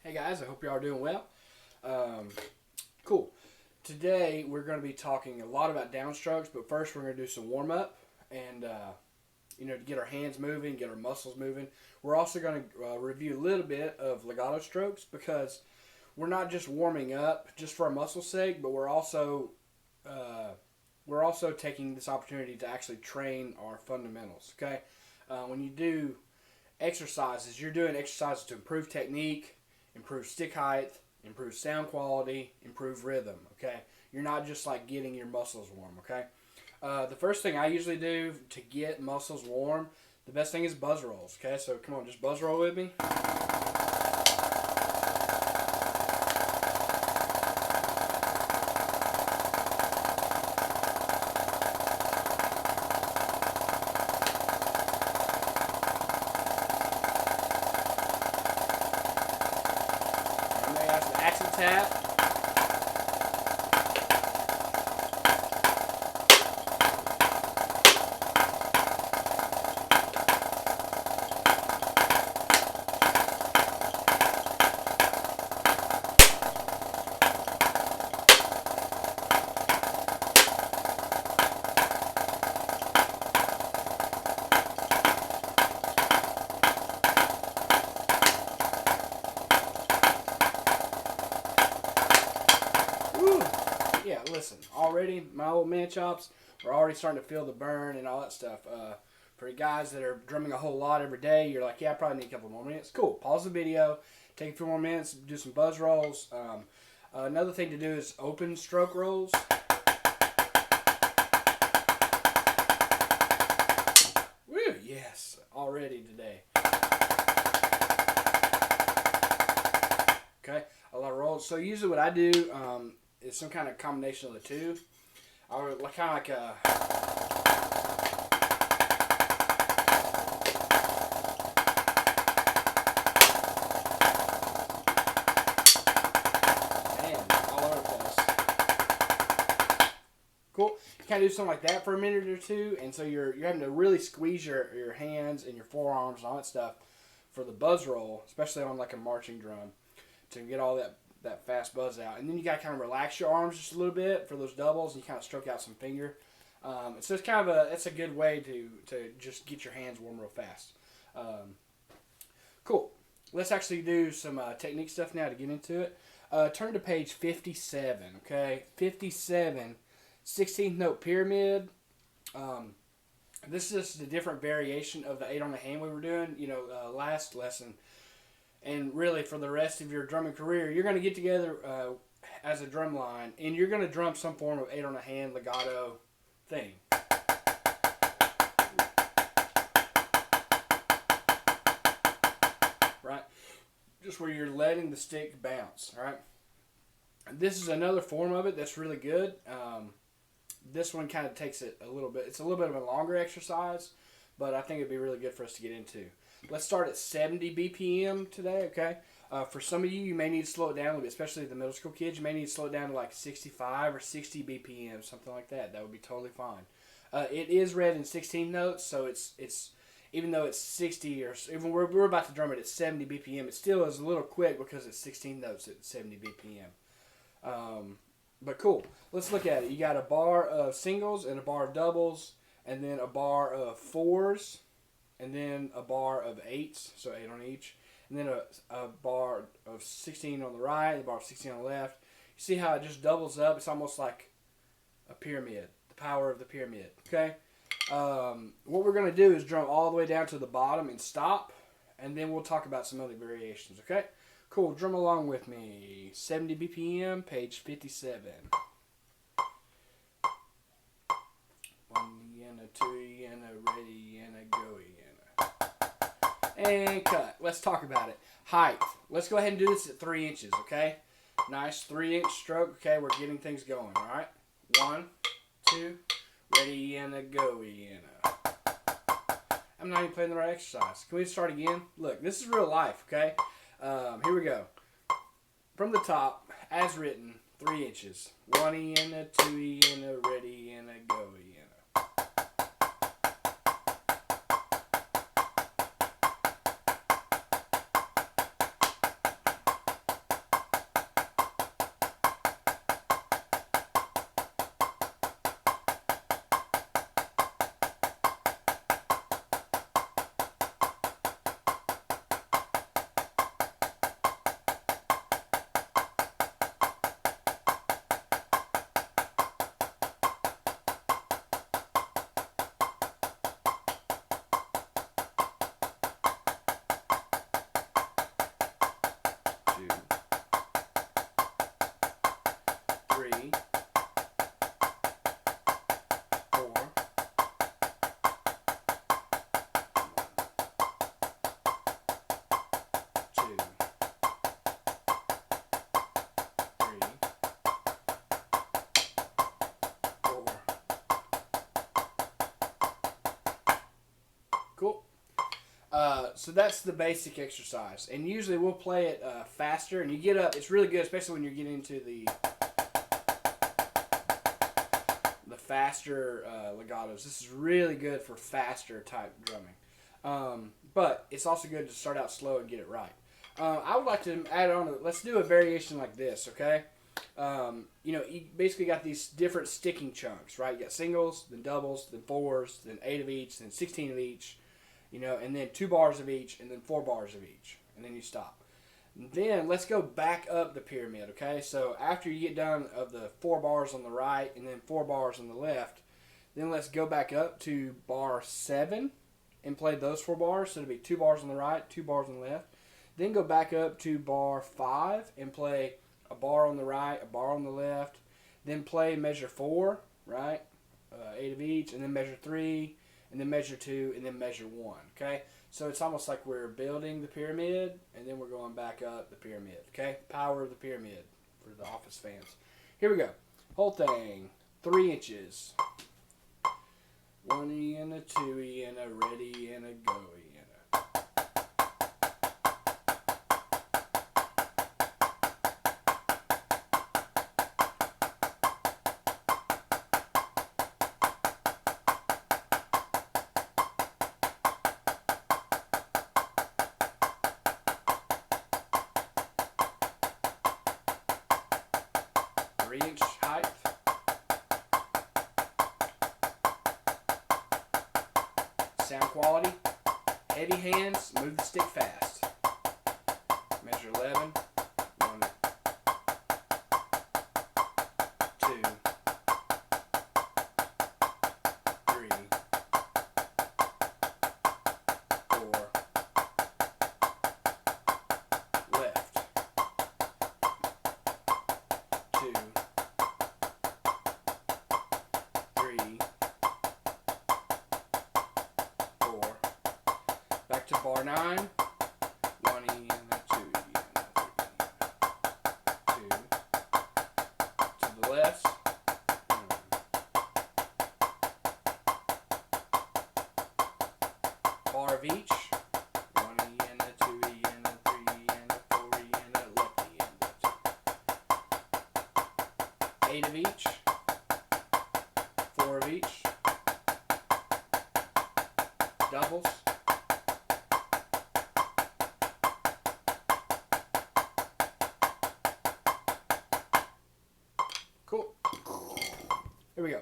Hey guys, I hope you all are doing well. Cool. Today we're going to be talking a lot about downstrokes, but first we're going to do some warm up and to get our hands moving, get our muscles moving. We're also going to review a little bit of legato strokes because we're not just warming up just for our muscle sake, but we're also taking this opportunity to actually train our fundamentals. Okay, when you do exercises, you're doing exercises to improve technique, improve stick height, improve sound quality, improve rhythm, okay? You're not just like getting your muscles warm, okay? The first thing I usually do to get muscles warm, the best thing is buzz rolls, okay? So come on, just buzz roll with me. Accent tap. Yeah, listen, already my old man chops are already starting to feel the burn and all that stuff. For you guys that are drumming a whole lot every day, you're like, yeah, I probably need a couple more minutes. Cool, pause the video, take a few more minutes, do some buzz rolls. Another thing to do is open stroke rolls. Woo, yes, already today. Okay, a lot of rolls. So usually what I do is some kind of combination of the two. I would kind of like a... Man, all over the place. Cool. You kind of do something like that for a minute or two, and so you're having to really squeeze your hands and your forearms and all that stuff for the buzz roll, especially on like a marching drum, to get all that fast buzz out. And then you got to kind of relax your arms just a little bit for those doubles, and you kind of stroke out some finger. So it's kind of it's a good way to just get your hands warm real fast. Cool. Let's actually do some technique stuff now to get into it. Turn to page 57, okay? 57, 16th note pyramid. This is just a different variation of the 8 on the hand we were doing, last lesson. And really, for the rest of your drumming career, you're going to get together as a drum line, and you're going to drum some form of 8 on a hand legato thing. Right? Just where you're letting the stick bounce, all right? This is another form of it that's really good. This one kind of takes it a little bit. It's a little bit of a longer exercise, but I think it'd be really good for us to get into. Let's start at 70 BPM today, okay? For some of you, you may need to slow it down a little bit, especially the middle school kids. You may need to slow it down to like 65 or 60 BPM, something like that. That would be totally fine. It is read in 16 notes, so it's even though it's 60 or even we're about to drum it at 70 BPM, it still is a little quick because it's 16 notes at 70 BPM. But cool. Let's look at it. You got a bar of singles and a bar of doubles, and then a bar of fours, and then a bar of 8s, so 8 on each, and then a bar of 16 on the right, a bar of 16 on the left. You see how it just doubles up? It's almost like a pyramid, the power of the pyramid, okay? What we're going to do is drum all the way down to the bottom and stop, and then we'll talk about some other variations, okay? Cool, drum along with me. 70 BPM, page 57. 1 and a 2 and a ready and a go and cut. Let's talk about it. Height. Let's go ahead and do this at 3 inches, okay? Nice 3-inch stroke. Okay, we're getting things going, all right? 1, 2, ready and a go and a... I'm not even playing the right exercise. Can we start again? Look, this is real life, okay? Here we go. From the top, as written, 3 inches. 1 and a 2 and a ready and a go and a... So that's the basic exercise, and usually we'll play it faster. And you get up; it's really good, especially when you're getting into the faster legatos. This is really good for faster type drumming. But it's also good to start out slow and get it right. I would like to add on. Let's do a variation like this, okay? You basically got these different sticking chunks, right? You got singles, then doubles, then fours, then 8 of each, then 16 of each, and then 2 bars of each, and then 4 bars of each, and then you stop. Then let's go back up the pyramid, okay? So after you get done of the 4 bars on the right and then 4 bars on the left, then let's go back up to bar 7 and play those 4 bars. So it'll be 2 bars on the right, 2 bars on the left. Then go back up to bar 5 and play a bar on the right, a bar on the left. Then play measure 4, right? 8 of each, and then measure 3, and then measure 2, and then measure 1, okay? So it's almost like we're building the pyramid, and then we're going back up the pyramid, okay? Power of the pyramid for the office fans. Here we go. Whole thing, 3 inches. 1 and a 2 and a ready and a go and a. Inch height. Sound quality. Heavy hands, move the stick fast. Measure 11. 1, 2, 3, 4. Left. 2. 3, 4. Back to bar 9. 1 and a 2 and a 3 and a 2. To the left. 1. Bar of each. 1 and a 2 and a 3 and a 4 and a lefty and a 2. 8 of each. 4 of each. Doubles. Cool. Here we go.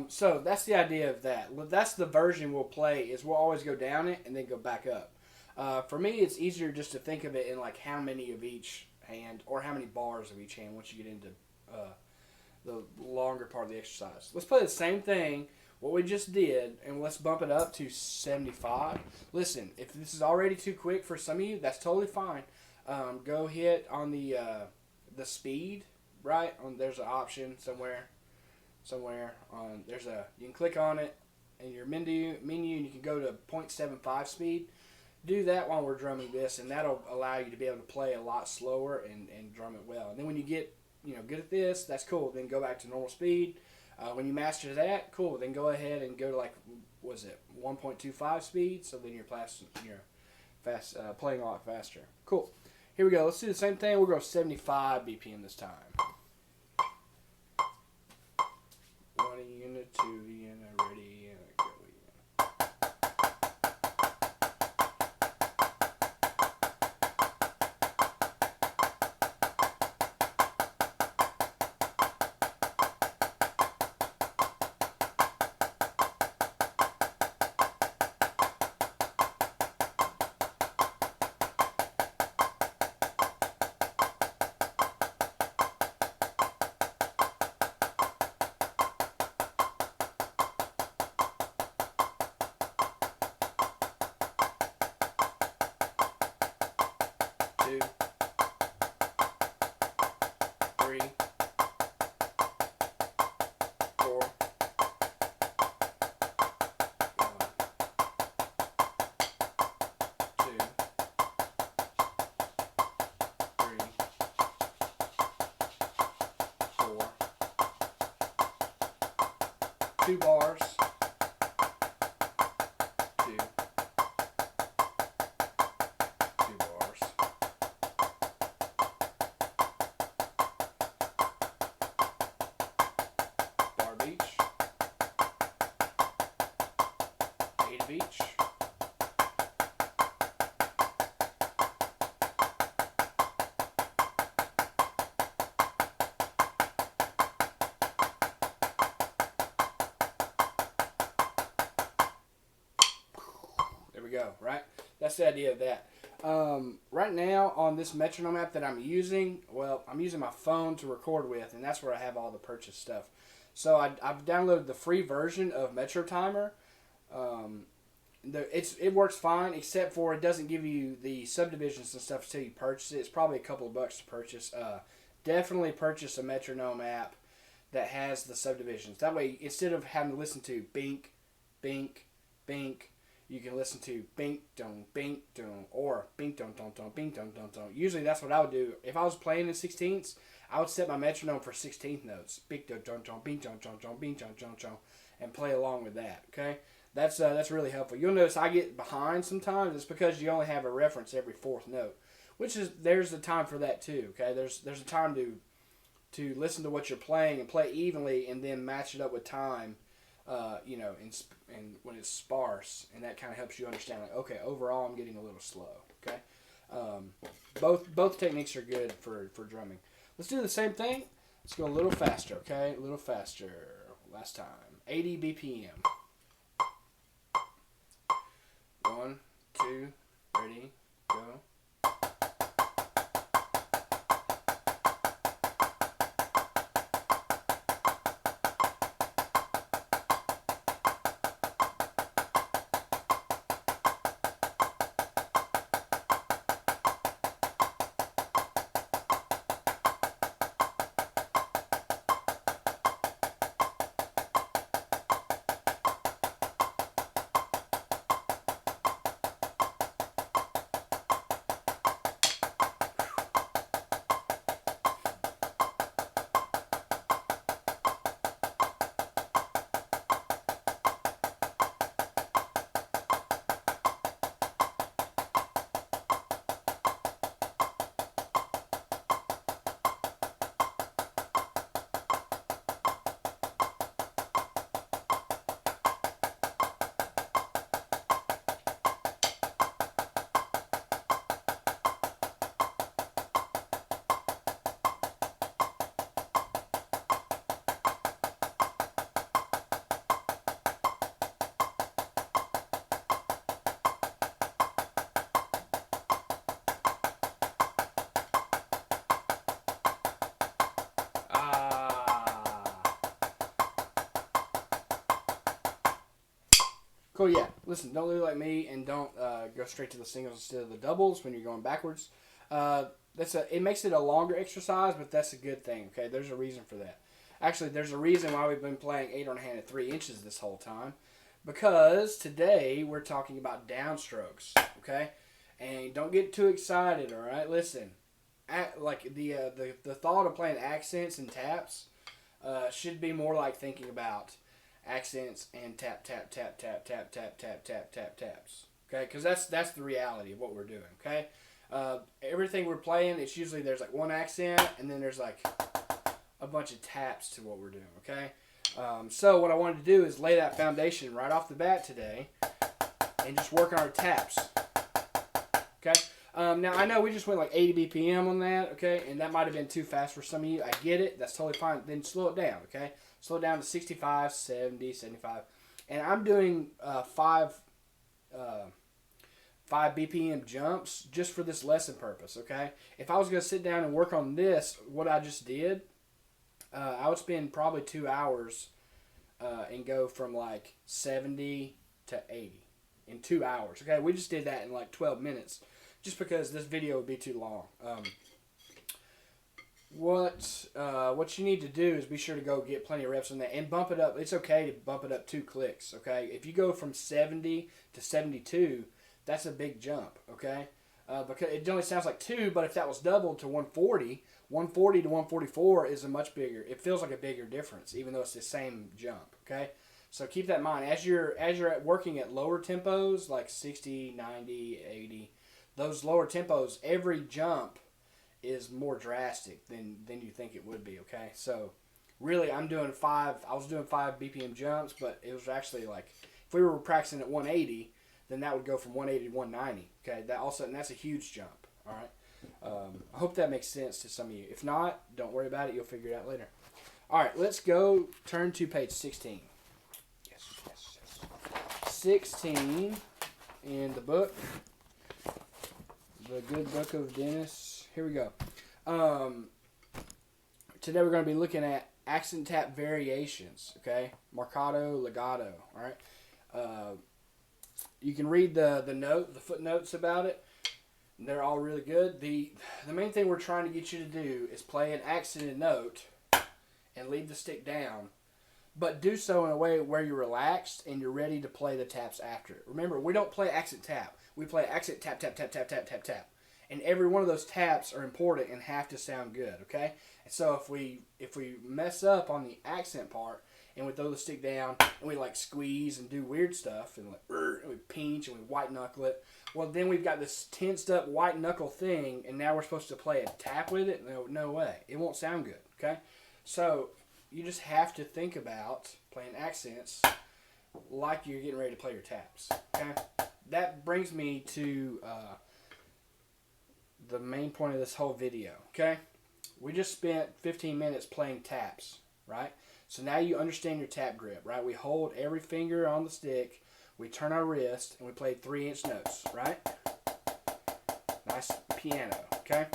So that's the idea of that. That's the version we'll play. Is we'll always go down it and then go back up. For me, it's easier just to think of it in like how many of each hand or how many bars of each hand once you get into the longer part of the exercise. Let's play the same thing, what we just did, and let's bump it up to 75. Listen, if this is already too quick for some of you, that's totally fine. Go hit on the speed, right? There's an option somewhere on you can click on it in your menu and you can go to 0.75 speed. Do that while we're drumming this, and that'll allow you to be able to play a lot slower and drum it well. And then when you get good at this, that's cool. Then go back to normal speed. When you master that, cool. Then go ahead and go to 1.25 speed. So then you're playing a lot faster. Cool. Here we go. Let's do the same thing. We'll go 75 BPM this time. 1 and a 2 and a ready and a go. Two, 3, 4, 1, 2, 3, 4. 2 bars. 2, of each. 8 of each. There we go, right? That's the idea of that. Right now on this metronome app that I'm using, well, I'm using my phone to record with, and that's where I have all the purchase stuff. So I've downloaded the free version of Metro Timer. It works fine, except for it doesn't give you the subdivisions and stuff until you purchase it. It's probably a couple of bucks to purchase. Definitely purchase a metronome app that has the subdivisions. That way, instead of having to listen to bink, bink, bink, you can listen to bink dong or bink dong dong dong bink dong dong dong. Usually that's what I would do. If I was playing in 16ths, I would set my metronome for 16th notes. Bink dong dong dong bink dong dong dong bink dong dong dong, and play along with that. Okay, that's really helpful. You'll notice I get behind sometimes. It's because you only have a reference every fourth note, which is there's a time for that too. Okay, there's a time to listen to what you're playing and play evenly, and then match it up with time. And when it's sparse, and that kind of helps you understand, like, okay, overall I'm getting a little slow. Okay, both techniques are good for drumming. Let's do the same thing. Let's go a little faster. Okay, a little faster. Last time, 80 BPM. 1, 2, ready, go. Cool, yeah. Listen, don't do like me, and don't go straight to the singles instead of the doubles when you're going backwards. It makes it a longer exercise, but that's a good thing. Okay, there's a reason for that. Actually, there's a reason why we've been playing 8 on a hand at 3 inches this whole time, because today we're talking about downstrokes. Okay, and don't get too excited. All right, listen. The thought of playing accents and taps should be more like thinking about accents and tap tap tap tap tap tap tap tap tap taps. Okay, because that's the reality of what we're doing. Okay, everything we're playing, it's usually there's like one accent and then there's like a bunch of taps to what we're doing. Okay, so what I wanted to do is lay that foundation right off the bat today and just work on our taps. Okay. Now, I know we just went like 80 BPM on that, okay, and that might have been too fast for some of you. I get it. That's totally fine. Then slow it down, okay? Slow it down to 65, 70, 75. And I'm doing 5 BPM jumps just for this lesson purpose, okay? If I was going to sit down and work on this, what I just did, I would spend probably 2 hours and go from like 70 to 80 in 2 hours, okay? We just did that in like 12 minutes. Just because this video would be too long. What you need to do is be sure to go get plenty of reps on that and bump it up. It's okay to bump it up 2 clicks, okay? If you go from 70 to 72, that's a big jump, okay? Because it only sounds like 2, but if that was doubled to 140, 140 to 144 is a much bigger. It feels like a bigger difference, even though it's the same jump, okay? So keep that in mind. As you're working at lower tempos, like 60, 90, 80, those lower tempos, every jump is more drastic than you think it would be, okay? So Really, I was doing 5 BPM jumps, but it was actually like, if we were practicing at 180, then that would go from 180 to 190. Okay, that also, and that's a huge jump. All right. I hope that makes sense to some of you. If not, don't worry about it. You'll figure it out later. All right, let's go turn to page 16. Yes, yes, yes. 16 in the book. The good book of Dennis. Here we go. Today we're going to be looking at accent tap variations, okay? Marcato, legato, all right? You can read the footnotes about it. They're all really good. The main thing we're trying to get you to do is play an accented note and leave the stick down, but do so in a way where you're relaxed and you're ready to play the taps after it. Remember, we don't play accent tap. We play accent tap, tap, tap, tap, tap, tap, tap. And every one of those taps are important and have to sound good, okay? And so if we mess up on the accent part and we throw the stick down and we like squeeze and do weird stuff and like and we pinch and we white knuckle it, well then we've got this tensed up white knuckle thing and now we're supposed to play a tap with it? No way. It won't sound good, okay? So you just have to think about playing accents like you're getting ready to play your taps, okay? That brings me to the main point of this whole video, okay? We just spent 15 minutes playing taps, right? So now you understand your tap grip, right? We hold every finger on the stick, we turn our wrist, and we play 3-inch notes, right? Nice piano, okay?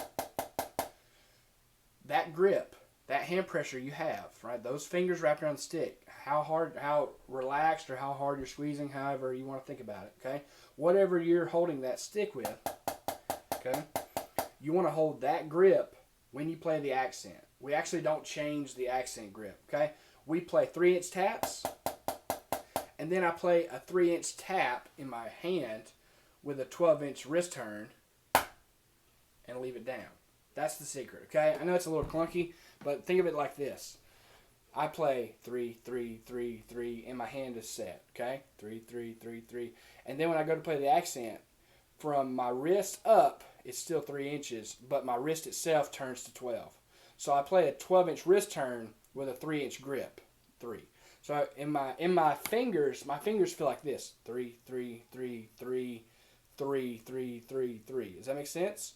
That grip, that hand pressure you have, right? Those fingers wrapped around the stick, how relaxed or how hard you're squeezing, however you want to think about it, okay? Whatever you're holding that stick with, okay? You want to hold that grip when you play the accent. We actually don't change the accent grip, okay? We play 3-inch taps, and then I play a 3-inch tap in my hand with a 12-inch wrist turn and leave it down. That's the secret, okay? I know it's a little clunky, but think of it like this. I play 3, 3, 3, 3, and my hand is set, okay? 3, 3, 3, 3. And then when I go to play the accent, from my wrist up, it's still 3 inches, but my wrist itself turns to 12. So I play a 12-inch wrist turn with a 3-inch grip, 3. So in my fingers feel like this: 3, 3, 3, 3, 3, 3, 3, 3. Does that make sense?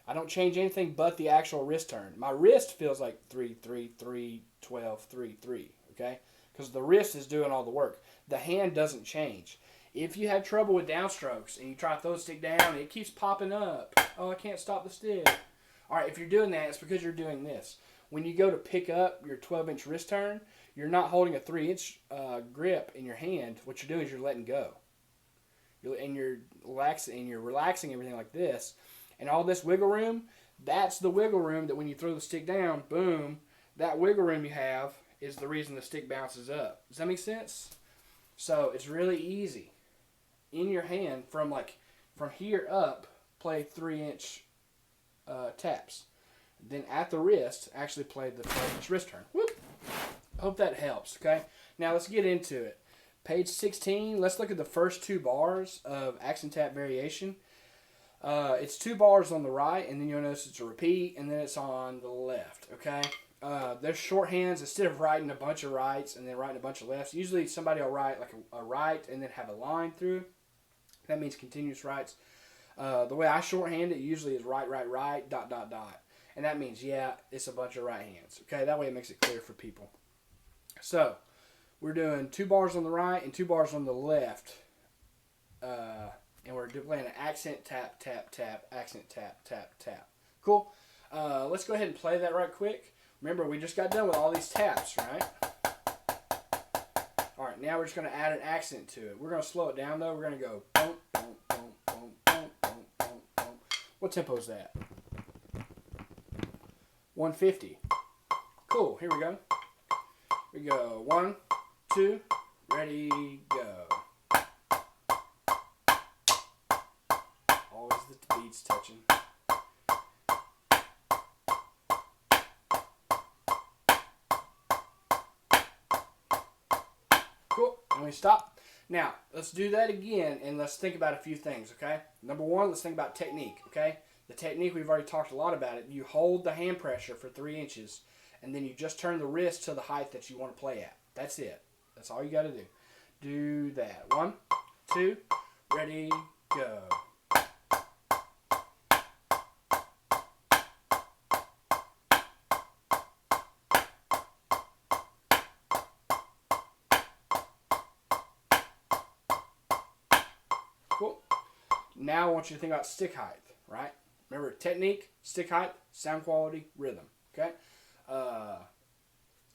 I don't change anything but the actual wrist turn. My wrist feels like 3, 3, 3, 12, 3, 3. Okay, because the wrist is doing all the work. The hand doesn't change. If you have trouble with downstrokes and you try to throw the stick down, it keeps popping up. Oh, I can't stop the stick. All right, if you're doing that, it's because you're doing this. When you go to pick up your 12-inch wrist turn, you're not holding a 3-inch grip in your hand. What you're doing is you're letting go. You're relaxing everything like this. And all this wiggle room, that's the wiggle room that when you throw the stick down, boom, that wiggle room you have is the reason the stick bounces up. Does that make sense? So it's really easy. In your hand, from here up, play 3-inch taps. Then at the wrist, actually play the 12-inch wrist turn. Whoop! Hope that helps, okay? Now let's get into it. Page 16, let's look at the first 2 bars of accent tap variation. It's 2 bars on the right, and then you'll notice it's a repeat, and then it's on the left, okay? There's shorthands. Instead of writing a bunch of rights and then writing a bunch of lefts, usually somebody will write like a right and then have a line through. That means continuous rights. The way I shorthand it usually is right, right, right, dot, dot, dot. And that means, yeah, it's a bunch of right hands. Okay, that way it makes it clear for people. So, we're doing 2 bars on the right and 2 bars on the left. And we're playing an accent tap, tap, tap, accent tap, tap, tap. Cool? Let's go ahead and play that right quick. Remember, we just got done with all these taps, right? All right, now we're just going to add an accent to it. We're going to slow it down, though. We're going to go boom, boom, boom, boom, boom, boom, boom, boom. What tempo is that? 150. Cool, here we go. We go 1, 2, ready, go. Always the beats touching. Cool, and we stop. Now, let's do that again, and let's think about a few things, okay? Number 1, let's think about technique, okay? The technique, we've already talked a lot about it. You hold the hand pressure for 3 inches, and then you just turn the wrist to the height that you want to play at. That's it. That's all you got to do. Do that. 1, 2, ready, go. Cool. Now I want you to think about stick height, right? Remember, technique, stick height, sound quality, rhythm. Okay.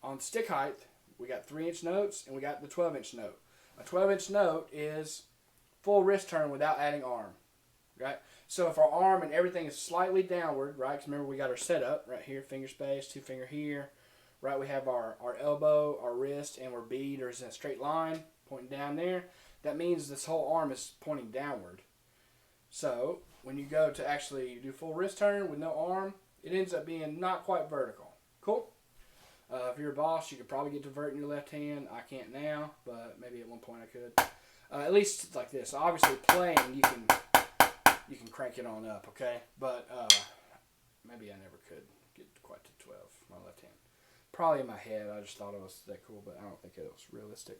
On stick height, we got 3-inch notes and we got the 12-inch note. A 12-inch note is full wrist turn without adding arm. Right. So if our arm and everything is slightly downward, right? Because remember we got our setup right here, finger space, 2 finger here. Right. We have our elbow, our wrist, and our bead are in a straight line pointing down there. That means this whole arm is pointing downward. So when you go to actually do full wrist turn with no arm, it ends up being not quite vertical. Cool? If you're a boss, you could probably get to vert in your left hand. I can't now, but maybe at one point I could. At least it's like this. Obviously playing, you can crank it on up, okay? But maybe I never could get quite to 12, my left hand. Probably in my head, I just thought it was that cool, but I don't think it was realistic.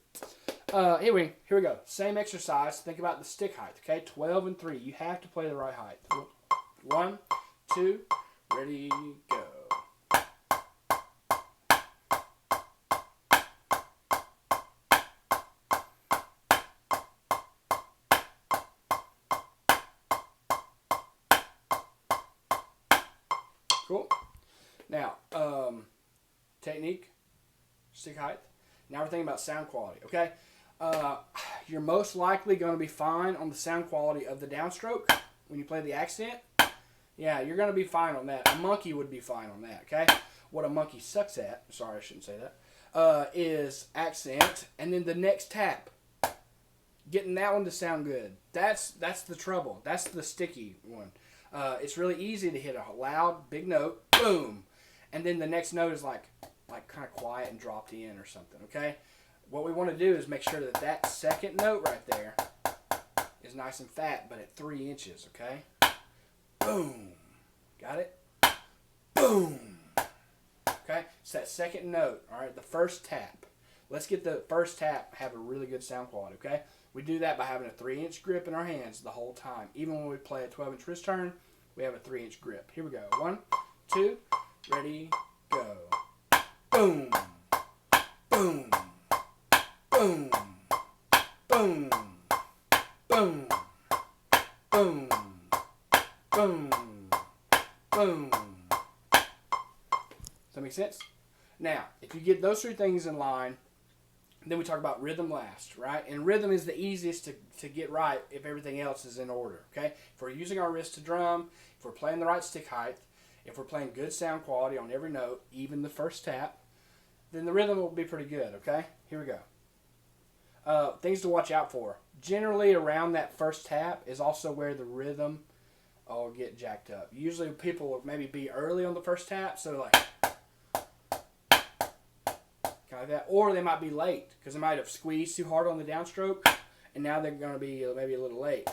Here we go. Same exercise. Think about the stick height, okay? 12 and 3. You have to play the right height. 1, 2, ready, go. Cool. Now, technique, stick height. Now we're thinking about sound quality, okay? You're most likely going to be fine on the sound quality of the downstroke when you play the accent. Yeah, you're going to be fine on that. A monkey would be fine on that, okay? What a monkey sucks at, sorry I shouldn't say that, is accent and then the next tap. Getting that one to sound good. That's the trouble. That's the sticky one. It's really easy to hit a loud, big note, boom, and then the next note is like kind of quiet and dropped in or something, okay? What we want to do is make sure that that second note right there is nice and fat, but at 3 inches, okay? Boom. Got it? Boom. Okay? It's that second note, all right? The first tap. Let's get the first tap have a really good sound quality, okay? We do that by having a 3-inch grip in our hands the whole time. Even when we play a 12-inch wrist turn, we have a 3-inch grip. Here we go. 1, 2, ready, go. Boom. Boom. Boom. Boom. Boom. Boom. Boom. Boom. Does that make sense? Now, if you get those 3 things in line, then we talk about rhythm last, right? And rhythm is the easiest to get right if everything else is in order, okay? If we're using our wrist to drum, if we're playing the right stick height, if we're playing good sound quality on every note, even the first tap, then the rhythm will be pretty good, okay? Here we go. Things to watch out for. Generally around that first tap is also where the rhythm will get jacked up. Usually people will maybe be early on the first tap, so like kind of that, or they might be late because they might have squeezed too hard on the downstroke, and now they're going to be maybe a little late.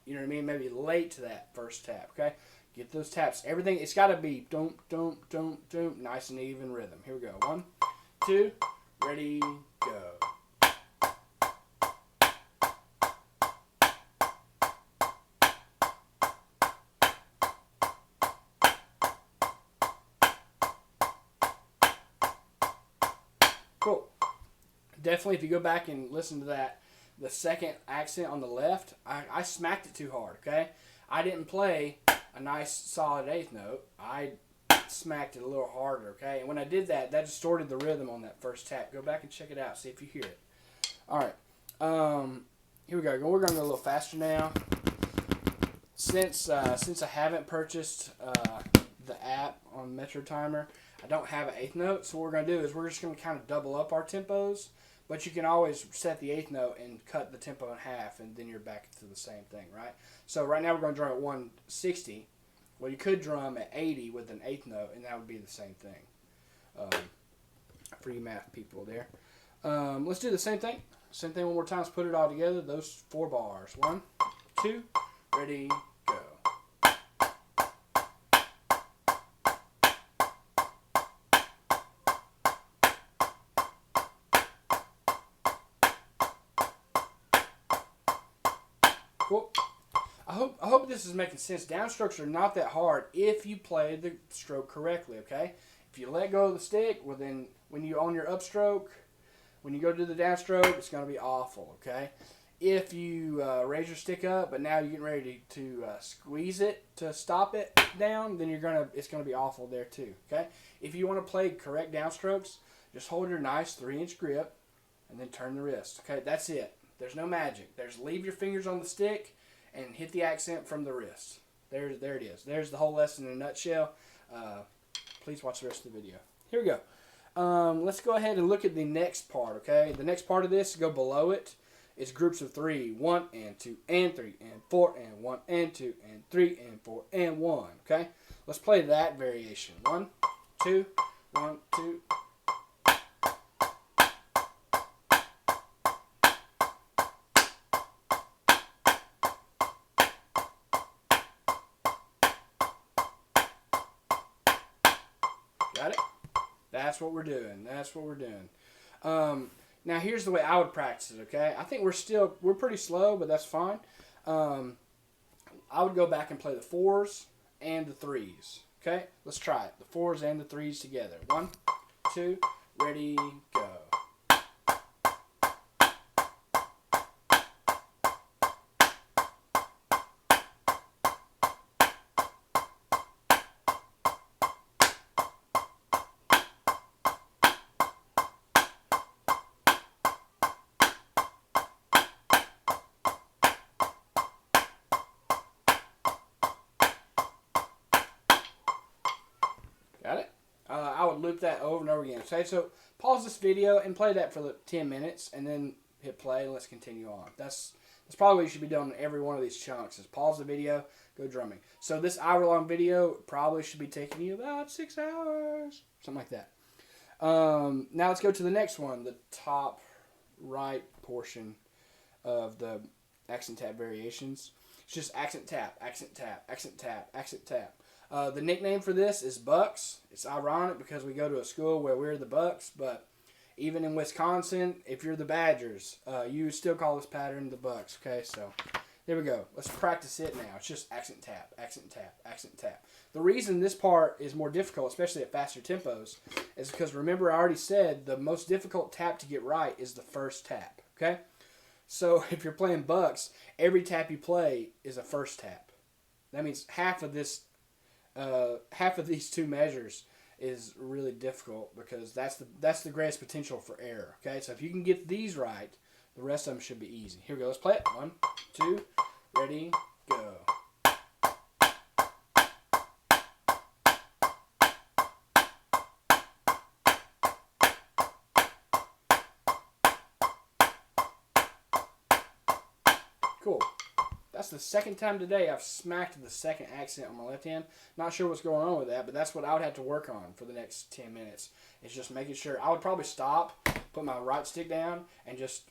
You know what I mean? Maybe late to that first tap. Okay, get those taps. Everything it's got to be nice and even rhythm. Here we go. 1, 2, ready, go. Cool. Definitely, if you go back and listen to that, the second accent on the left, I smacked it too hard, okay? I didn't play a nice solid 8th note. I smacked it a little harder, okay? And when I did that, that distorted the rhythm on that first tap. Go back and check it out, see if you hear it. All right. Here we go. We're going to go a little faster now. Since I haven't purchased the app on Metro Timer, I don't have an 8th note, so what we're going to do is we're just going to kind of double up our tempos, but you can always set the 8th note and cut the tempo in half, and then you're back to the same thing, right? So right now we're going to drum at 160. Well, you could drum at 80 with an 8th note, and that would be the same thing. For you math people there. Let's do the same thing. Same thing one more time. Let's put it all together. Those 4 bars. 1, 2, ready, go. Cool. I hope this is making sense. Downstrokes are not that hard if you play the stroke correctly, okay? If you let go of the stick, well then when you on your upstroke, when you go to the downstroke, it's going to be awful, okay? If you raise your stick up, but now you're getting ready to squeeze it to stop it down, then it's gonna be awful there too, okay? If you want to play correct downstrokes, just hold your nice 3-inch grip and then turn the wrist, okay? That's it. There's no magic. Leave your fingers on the stick and hit the accent from the wrist. There it is. There's the whole lesson in a nutshell. Please watch the rest of the video. Here we go. Let's go ahead and look at the next part, okay? The next part of this, go below it, is groups of 3, 1 and 2 and 3 and 4 and 1 and 2 and 3 and 4 and 1, okay? Let's play that variation. 1, 2, 1, 2. Got it? That's what we're doing. That's what we're doing. Now here's the way I would practice it, okay? I think we're pretty slow, but that's fine. I would go back and play the 4s and the 3s, okay? Let's try it. The 4s and the 3s together. 1, 2, ready, go. Got it? I would loop that over and over again. Okay, so pause this video and play that for 10 minutes and then hit play and let's continue on. That's probably what you should be doing in every one of these chunks is pause the video, go drumming. So this hour-long video probably should be taking you about 6 hours, something like that. Now let's go to the next one, the top right portion of the accent tap variations. It's just accent tap, accent tap, accent tap, accent tap. The nickname for this is Bucks. It's ironic because we go to a school where we're the Bucks, but even in Wisconsin, if you're the Badgers, you still call this pattern the Bucks. Okay, so there we go. Let's practice it now. It's just accent tap, accent tap, accent tap. The reason this part is more difficult, especially at faster tempos, is because remember I already said the most difficult tap to get right is the first tap. Okay, so if you're playing Bucks, every tap you play is a first tap. That means half of these two measures is really difficult because that's the greatest potential for error. Okay, so if you can get these right, the rest of them should be easy. Here we go. Let's play it. 1, 2, ready, go. Cool. That's the second time today I've smacked the second accent on my left hand. Not sure what's going on with that, but that's what I would have to work on for the next 10 minutes. It's just making sure. I would probably stop, put my right stick down, and just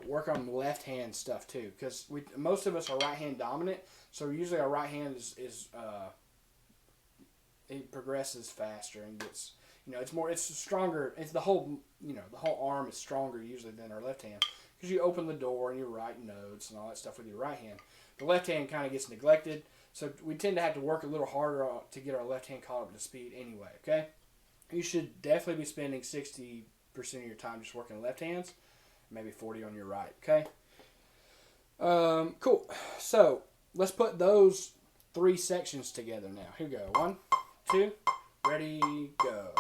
work on the left hand stuff too. Because most of us are right hand dominant, so usually our right hand it progresses faster and gets it's stronger. It's the whole arm is stronger usually than our left hand. Because you open the door and you write notes and all that stuff with your right hand. The left hand kind of gets neglected, so we tend to have to work a little harder to get our left hand caught up to speed anyway, okay? You should definitely be spending 60% of your time just working left hands, maybe 40 on your right, okay? Cool. So let's put those 3 sections together now. Here we go. 1, 2, ready, go.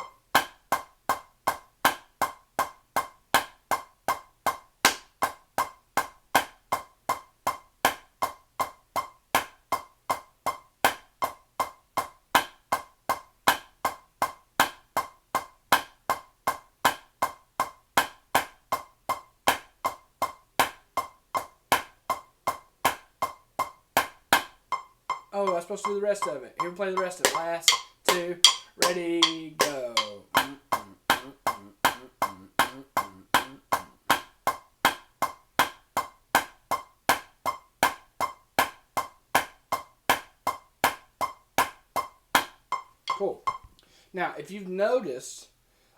Oh, I was supposed to do the rest of it. Here we play the rest of it. Last 2, ready, go. Cool. Now, if you've noticed,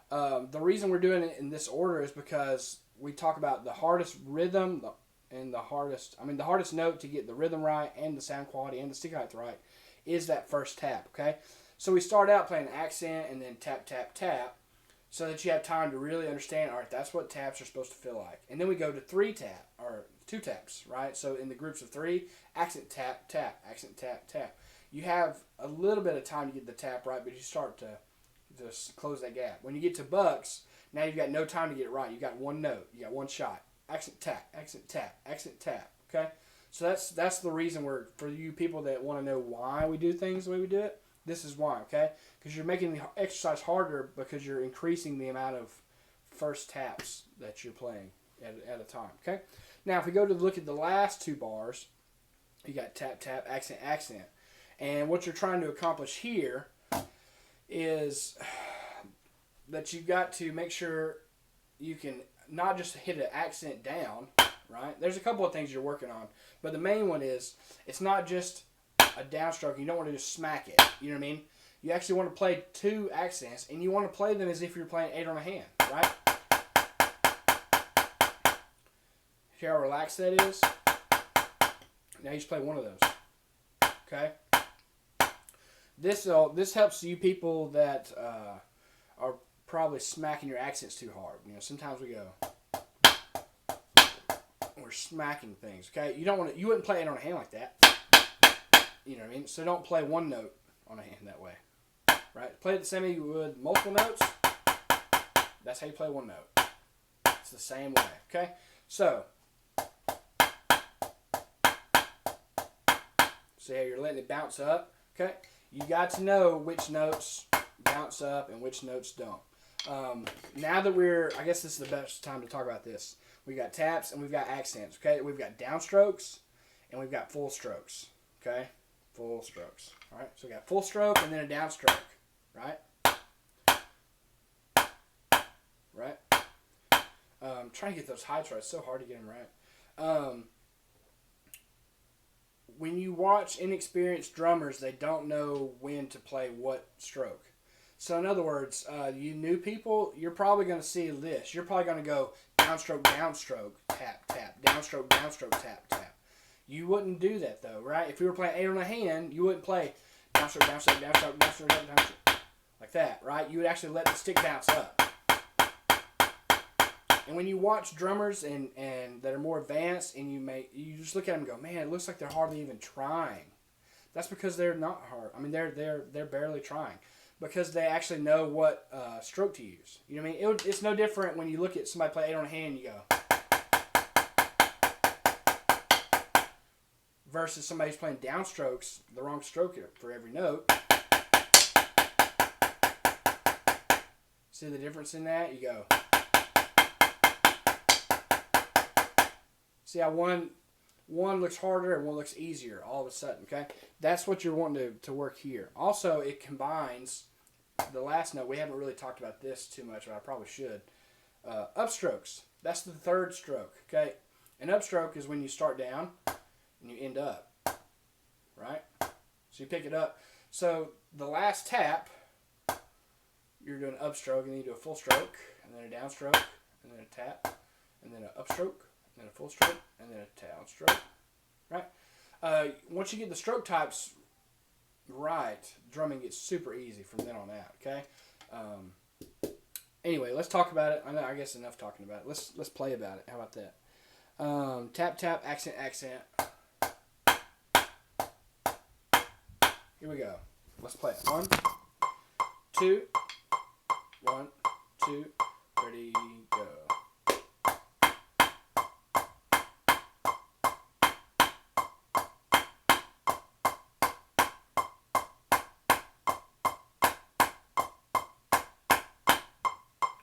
the reason we're doing it in this order is because we talk about the hardest rhythm, and the hardest note to get the rhythm right and the sound quality and the stick height right is that first tap, okay? So we start out playing accent and then tap, tap, tap, so that you have time to really understand, all right, that's what taps are supposed to feel like. And then we go to 3-tap, or 2 taps, right? So in the groups of 3, accent, tap, tap, accent, tap, tap. You have a little bit of time to get the tap right, but you start to just close that gap. When you get to bucks, now you've got no time to get it right. You got one note, you got one shot. Accent, tap, accent, tap, accent, tap, okay? So that's the reason for you people that want to know why we do things the way we do it, this is why, okay? Because you're making the exercise harder because you're increasing the amount of first taps that you're playing at a time, okay? Now, if we go to look at the last 2 bars, you got tap, tap, accent, accent. And what you're trying to accomplish here is that you've got to make sure you can not just hit an accent down, right? There's a couple of things you're working on, but the main one is it's not just a downstroke. You don't want to just smack it. You know what I mean? You actually want to play 2 accents, and you want to play them as if you're playing 8 on a hand, right? See how relaxed that is? Now you just play one of those. Okay? This helps you people that are probably smacking your accents too hard. You know, sometimes we go, we're smacking things. Okay, you wouldn't play it on a hand like that. You know what I mean? So don't play one note on a hand that way. Right? Play it the same way you would multiple notes. That's how you play one note. It's the same way. Okay, so see how you're letting it bounce up. Okay. You got to know which notes bounce up and which notes don't. Now that I guess this is the best time to talk about this. We got taps and we've got accents. Okay, we've got downstrokes and we've got full strokes. Okay, full strokes. All right, so we got full stroke and then a downstroke. Right. Right. Trying to get those heights right. It's so hard to get them right. When you watch inexperienced drummers, they don't know when to play what stroke. So in other words, you new people, you're probably going to see this. You're probably going to go downstroke, downstroke, tap, tap, downstroke, downstroke, tap, tap. You wouldn't do that though, right? If you were playing 8 on a hand, you wouldn't play downstroke, downstroke, downstroke, downstroke, downstroke, like that, right? You would actually let the stick bounce up. And when you watch drummers and that are more advanced, and you just look at them and go, man, it looks like they're hardly even trying. That's because they're not hard. I mean, they're barely trying because they actually know what stroke to use. You know what I mean? It's no different when you look at somebody play 8 on a hand and you go, versus somebody who's playing downstrokes, the wrong stroke for every note. See the difference in that? You go. See how one looks harder and one looks easier all of a sudden, okay? That's what you're wanting to work here. Also, it combines the last note. We haven't really talked about this too much, but I probably should. Upstrokes. That's the 3rd stroke, okay? An upstroke is when you start down and you end up, right? So you pick it up. So the last tap, you're doing an upstroke, and then you do a full stroke, and then a downstroke, and then a tap, and then an upstroke, and then a full stroke, and then a downstroke, right? Once you get the stroke types right, drumming gets super easy from then on out, okay? Anyway, let's talk about it. I guess enough talking about it. Let's play about it. How about that? Tap, tap, accent, accent. Here we go. Let's play it. 1, 2, 1, 2, ready, go.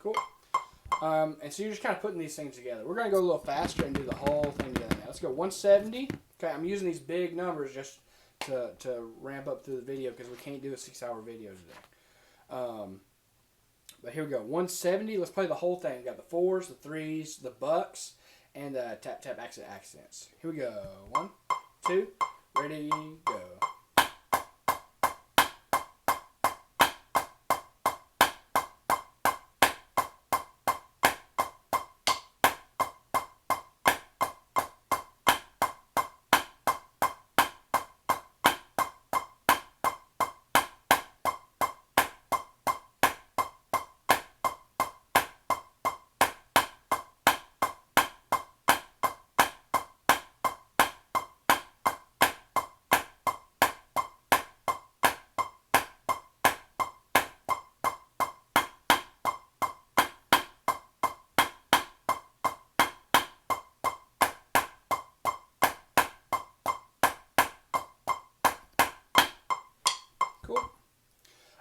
Cool. And so you're just kind of putting these things together. We're going to go a little faster and do the whole thing together now. Let's go 170. Okay, I'm using these big numbers just to ramp up through the video because we can't do a 6-hour video today. But here we go. 170. Let's play the whole thing. We got the 4s, the 3s, the bucks, and the tap, tap, accent, accents. Here we go. 1, 2, ready, go.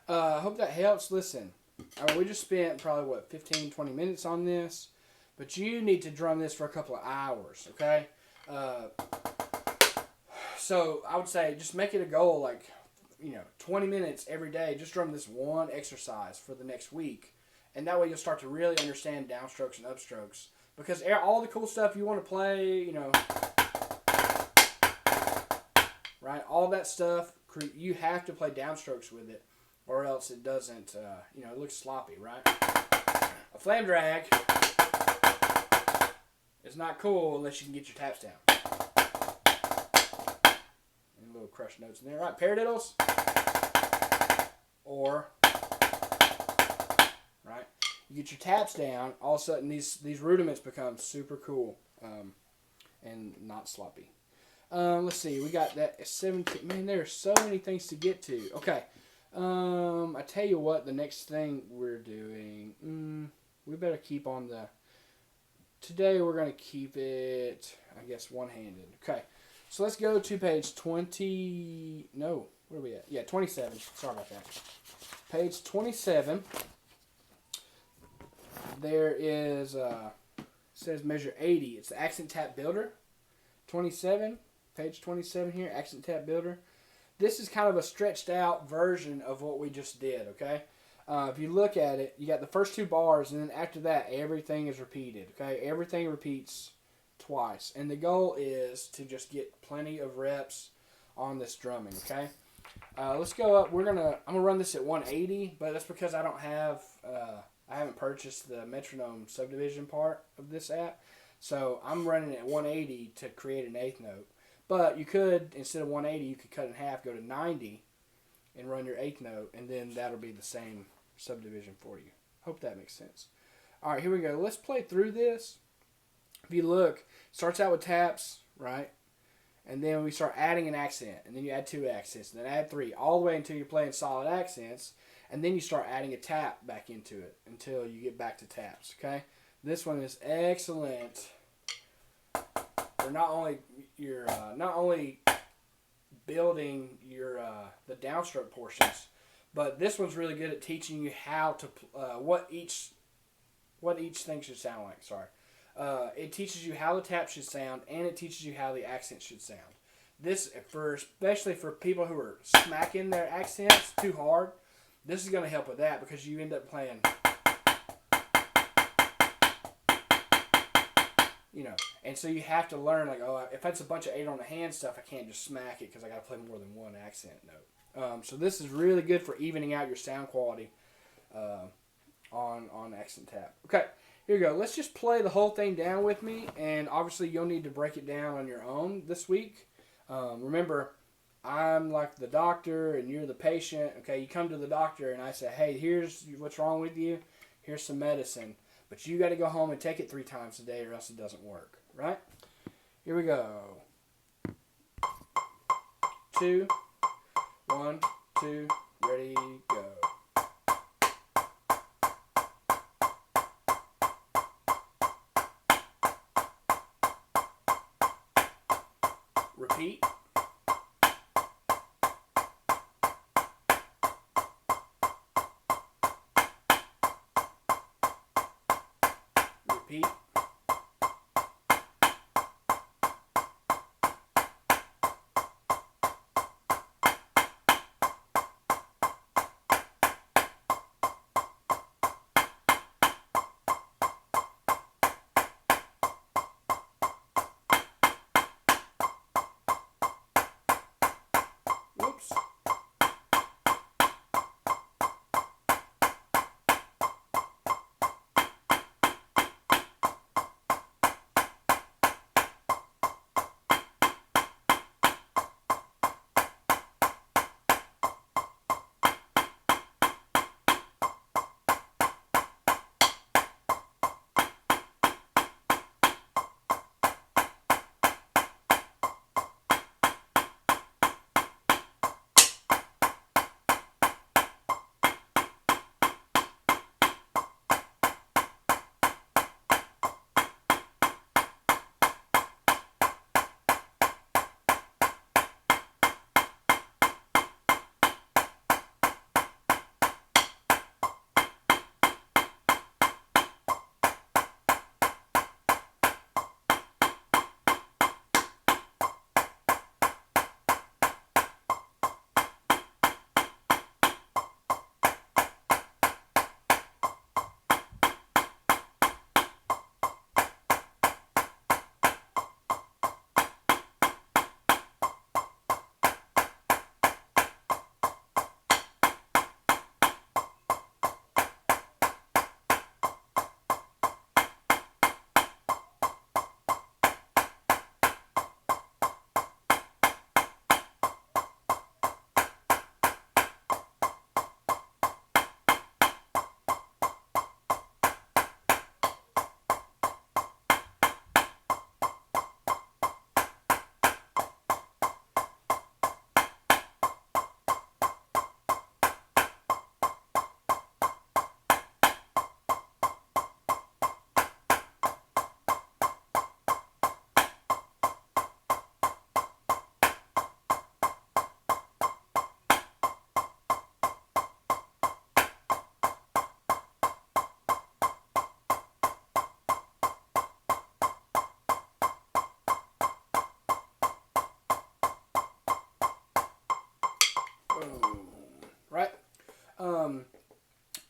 I hope that helps. Listen, we just spent probably, 15, 20 minutes on this. But you need to drum this for a couple of hours, okay? So I would say just make it a goal, like, 20 minutes every day. Just drum this one exercise for the next week. And that way you'll start to really understand downstrokes and upstrokes. Because all the cool stuff you want to play, right? All that stuff, you have to play downstrokes with it. Or else it doesn't, it looks sloppy, right? A flam drag is not cool unless you can get your taps down. And little crushed notes in there. All right, paradiddles. Or, right, you get your taps down, all of a sudden these rudiments become super cool and not sloppy. Let's see, we got that 17. Man, there are so many things to get to. Okay. I tell you what, the next thing we're doing, we better keep on today we're going to keep it, I guess, one-handed. Okay, so let's go to page 20, no, where are we at? Yeah, 27, sorry about that. Page 27, there is, it says measure 80, it's the accent tap builder. 27, page 27 here, accent tap builder. This is kind of a stretched out version of what we just did, okay? If you look at it, you got the first two bars, and then after that, everything is repeated, okay? Everything repeats twice. And the goal is to just get plenty of reps on this drumming, okay? Let's go up. I'm going to run this at 180, but that's because I don't have, I haven't purchased the metronome subdivision part of this app. So I'm running at 180 to create an eighth note. But you could, instead of 180, you could cut in half, go to 90, and run your eighth note, and then that'll be the same subdivision for you. Hope that makes sense. All right, here we go. Let's play through this. If you look, it starts out with taps, right? And then we start adding an accent, and then you add 2 accents, and then add 3, all the way until you're playing solid accents, and then you start adding a tap back into it until you get back to taps, okay? This one is excellent. For not only building your the downstroke portions, but this one's really good at teaching you how to what each thing should sound like. Sorry, it teaches you how the tap should sound, and it teaches you how the accent should sound. This especially for people who are smacking their accents too hard. This is going to help with that because you end up playing. And so you have to learn, like, if it's a bunch of 8 on the hand stuff, I can't just smack it because I got to play more than one accent note. So this is really good for evening out your sound quality on accent tap. Okay, here we go. Let's just play the whole thing down with me, and obviously you'll need to break it down on your own this week. Remember, I'm like the doctor and you're the patient. Okay, you come to the doctor and I say, hey, here's what's wrong with you. Here's some medicine. But you got to go home and take it 3 times a day or else it doesn't work, right? Here we go. 2, 1, 2, ready, go. Repeat. Repeat. Whoops.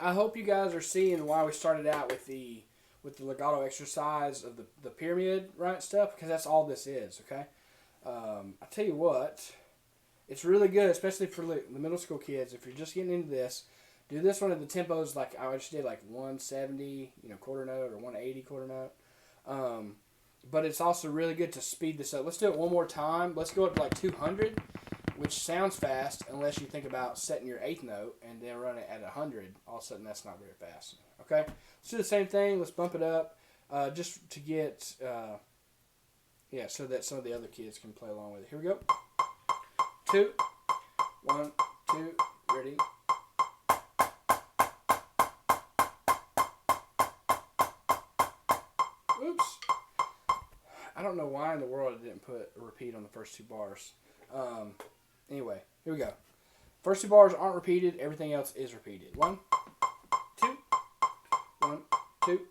I hope you guys are seeing why we started out with the legato exercise of the pyramid, right, stuff, because that's all this is, okay? I tell you what, it's really good, especially for the middle school kids. If you're just getting into this, do this one at the tempos like I just did, like 170, quarter note, or 180 quarter note. But it's also really good to speed this up. Let's do it one more time. Let's go up to like 200, which sounds fast unless you think about setting your eighth note and then run it at 100. All of a sudden, that's not very fast. Okay? Let's do the same thing. Let's bump it up just to get, so that some of the other kids can play along with it. Here we go. 2, 1, 2, ready. Oops. I don't know why in the world I didn't put a repeat on the first 2 bars. Anyway, here we go. First 2 bars aren't repeated. Everything else is repeated. 1, 2, 1, 2.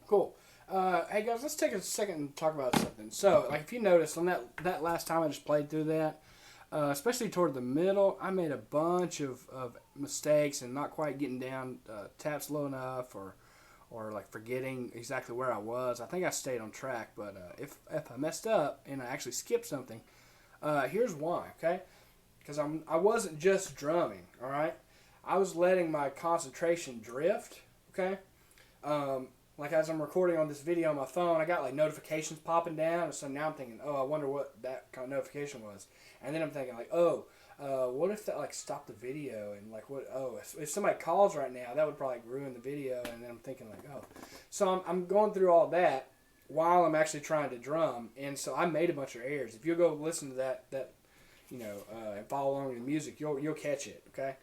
Cool. Hey guys, let's take a second and talk about something. So, like if you noticed on that last time I just played through that, especially toward the middle, I made a bunch of mistakes and not quite getting down taps low enough, or like forgetting exactly where I was. I think I stayed on track, but if I messed up and I actually skipped something, here's why. Okay, because I wasn't just drumming. All right, I was letting my concentration drift. Okay. Like as I'm recording on this video on my phone, I got like notifications popping down, and so now I'm thinking, oh, I wonder what that kind of notification was, and then I'm thinking like, oh, what if that like stopped the video, and like what? Oh, if somebody calls right now, that would probably ruin the video, and then I'm thinking like, oh, so I'm going through all that while I'm actually trying to drum, and so I made a bunch of errors. If you go listen to that and follow along with the music, you'll catch it. Okay.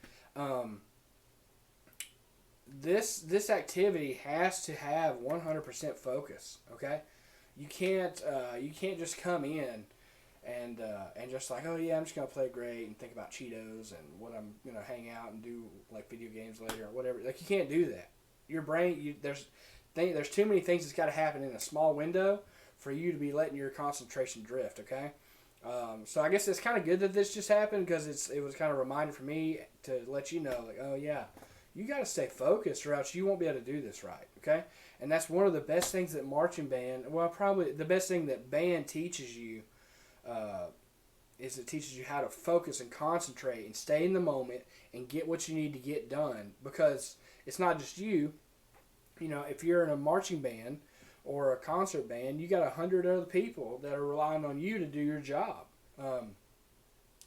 This activity has to have 100% focus. Okay, you can't just come in and just like, oh yeah, I'm just gonna play great and think about Cheetos and what I'm gonna hang out and do like video games later or whatever. Like you can't do that. Your brain, there's too many things that's got to happen in a small window for you to be letting your concentration drift, okay? So I guess it's kind of good that this just happened, because it was kind of a reminder for me to let you know, like, oh yeah, you got to stay focused or else you won't be able to do this right, okay? And that's one of the best things that marching band, well, probably the best thing that band teaches you, is it teaches you how to focus and concentrate and stay in the moment and get what you need to get done, because it's not just you. You know, if you're in a marching band or a concert band, you got 100 other people that are relying on you to do your job.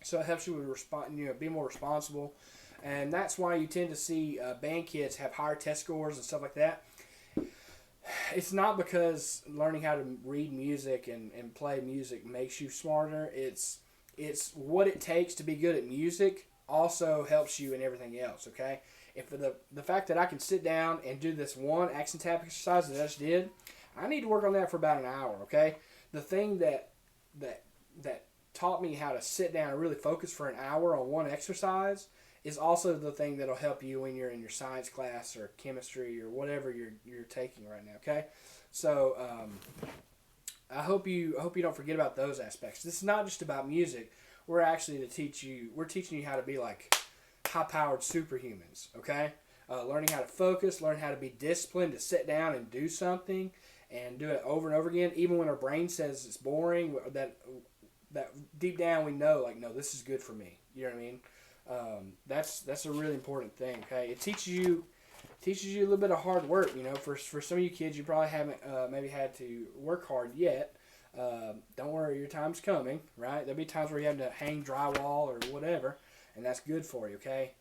So it helps you with be more responsible, and that's why you tend to see band kids have higher test scores and stuff like that. It's not because learning how to read music and play music makes you smarter. It's what it takes to be good at music also helps you in everything else, okay? If the fact that I can sit down and do this one accent tap exercise that I just did, I need to work on that for about an hour, okay? The thing that taught me how to sit down and really focus for an hour on one exercise is also the thing that'll help you when you're in your science class or chemistry or whatever you're taking right now, okay? So I hope you don't forget about those aspects. This is not just about music. We're actually we're teaching you how to be like high-powered superhumans, okay? Learning how to focus, learn how to be disciplined, to sit down and do something and do it over and over again, even when our brain says it's boring, that deep down we know, like, no, this is good for me. You know what I mean? That's a really important thing, okay? It teaches you a little bit of hard work, you know. For some of you kids, you probably haven't maybe had to work hard yet. Don't worry, your time's coming, right? There'll be times where you have to hang drywall or whatever, and that's good for you, okay?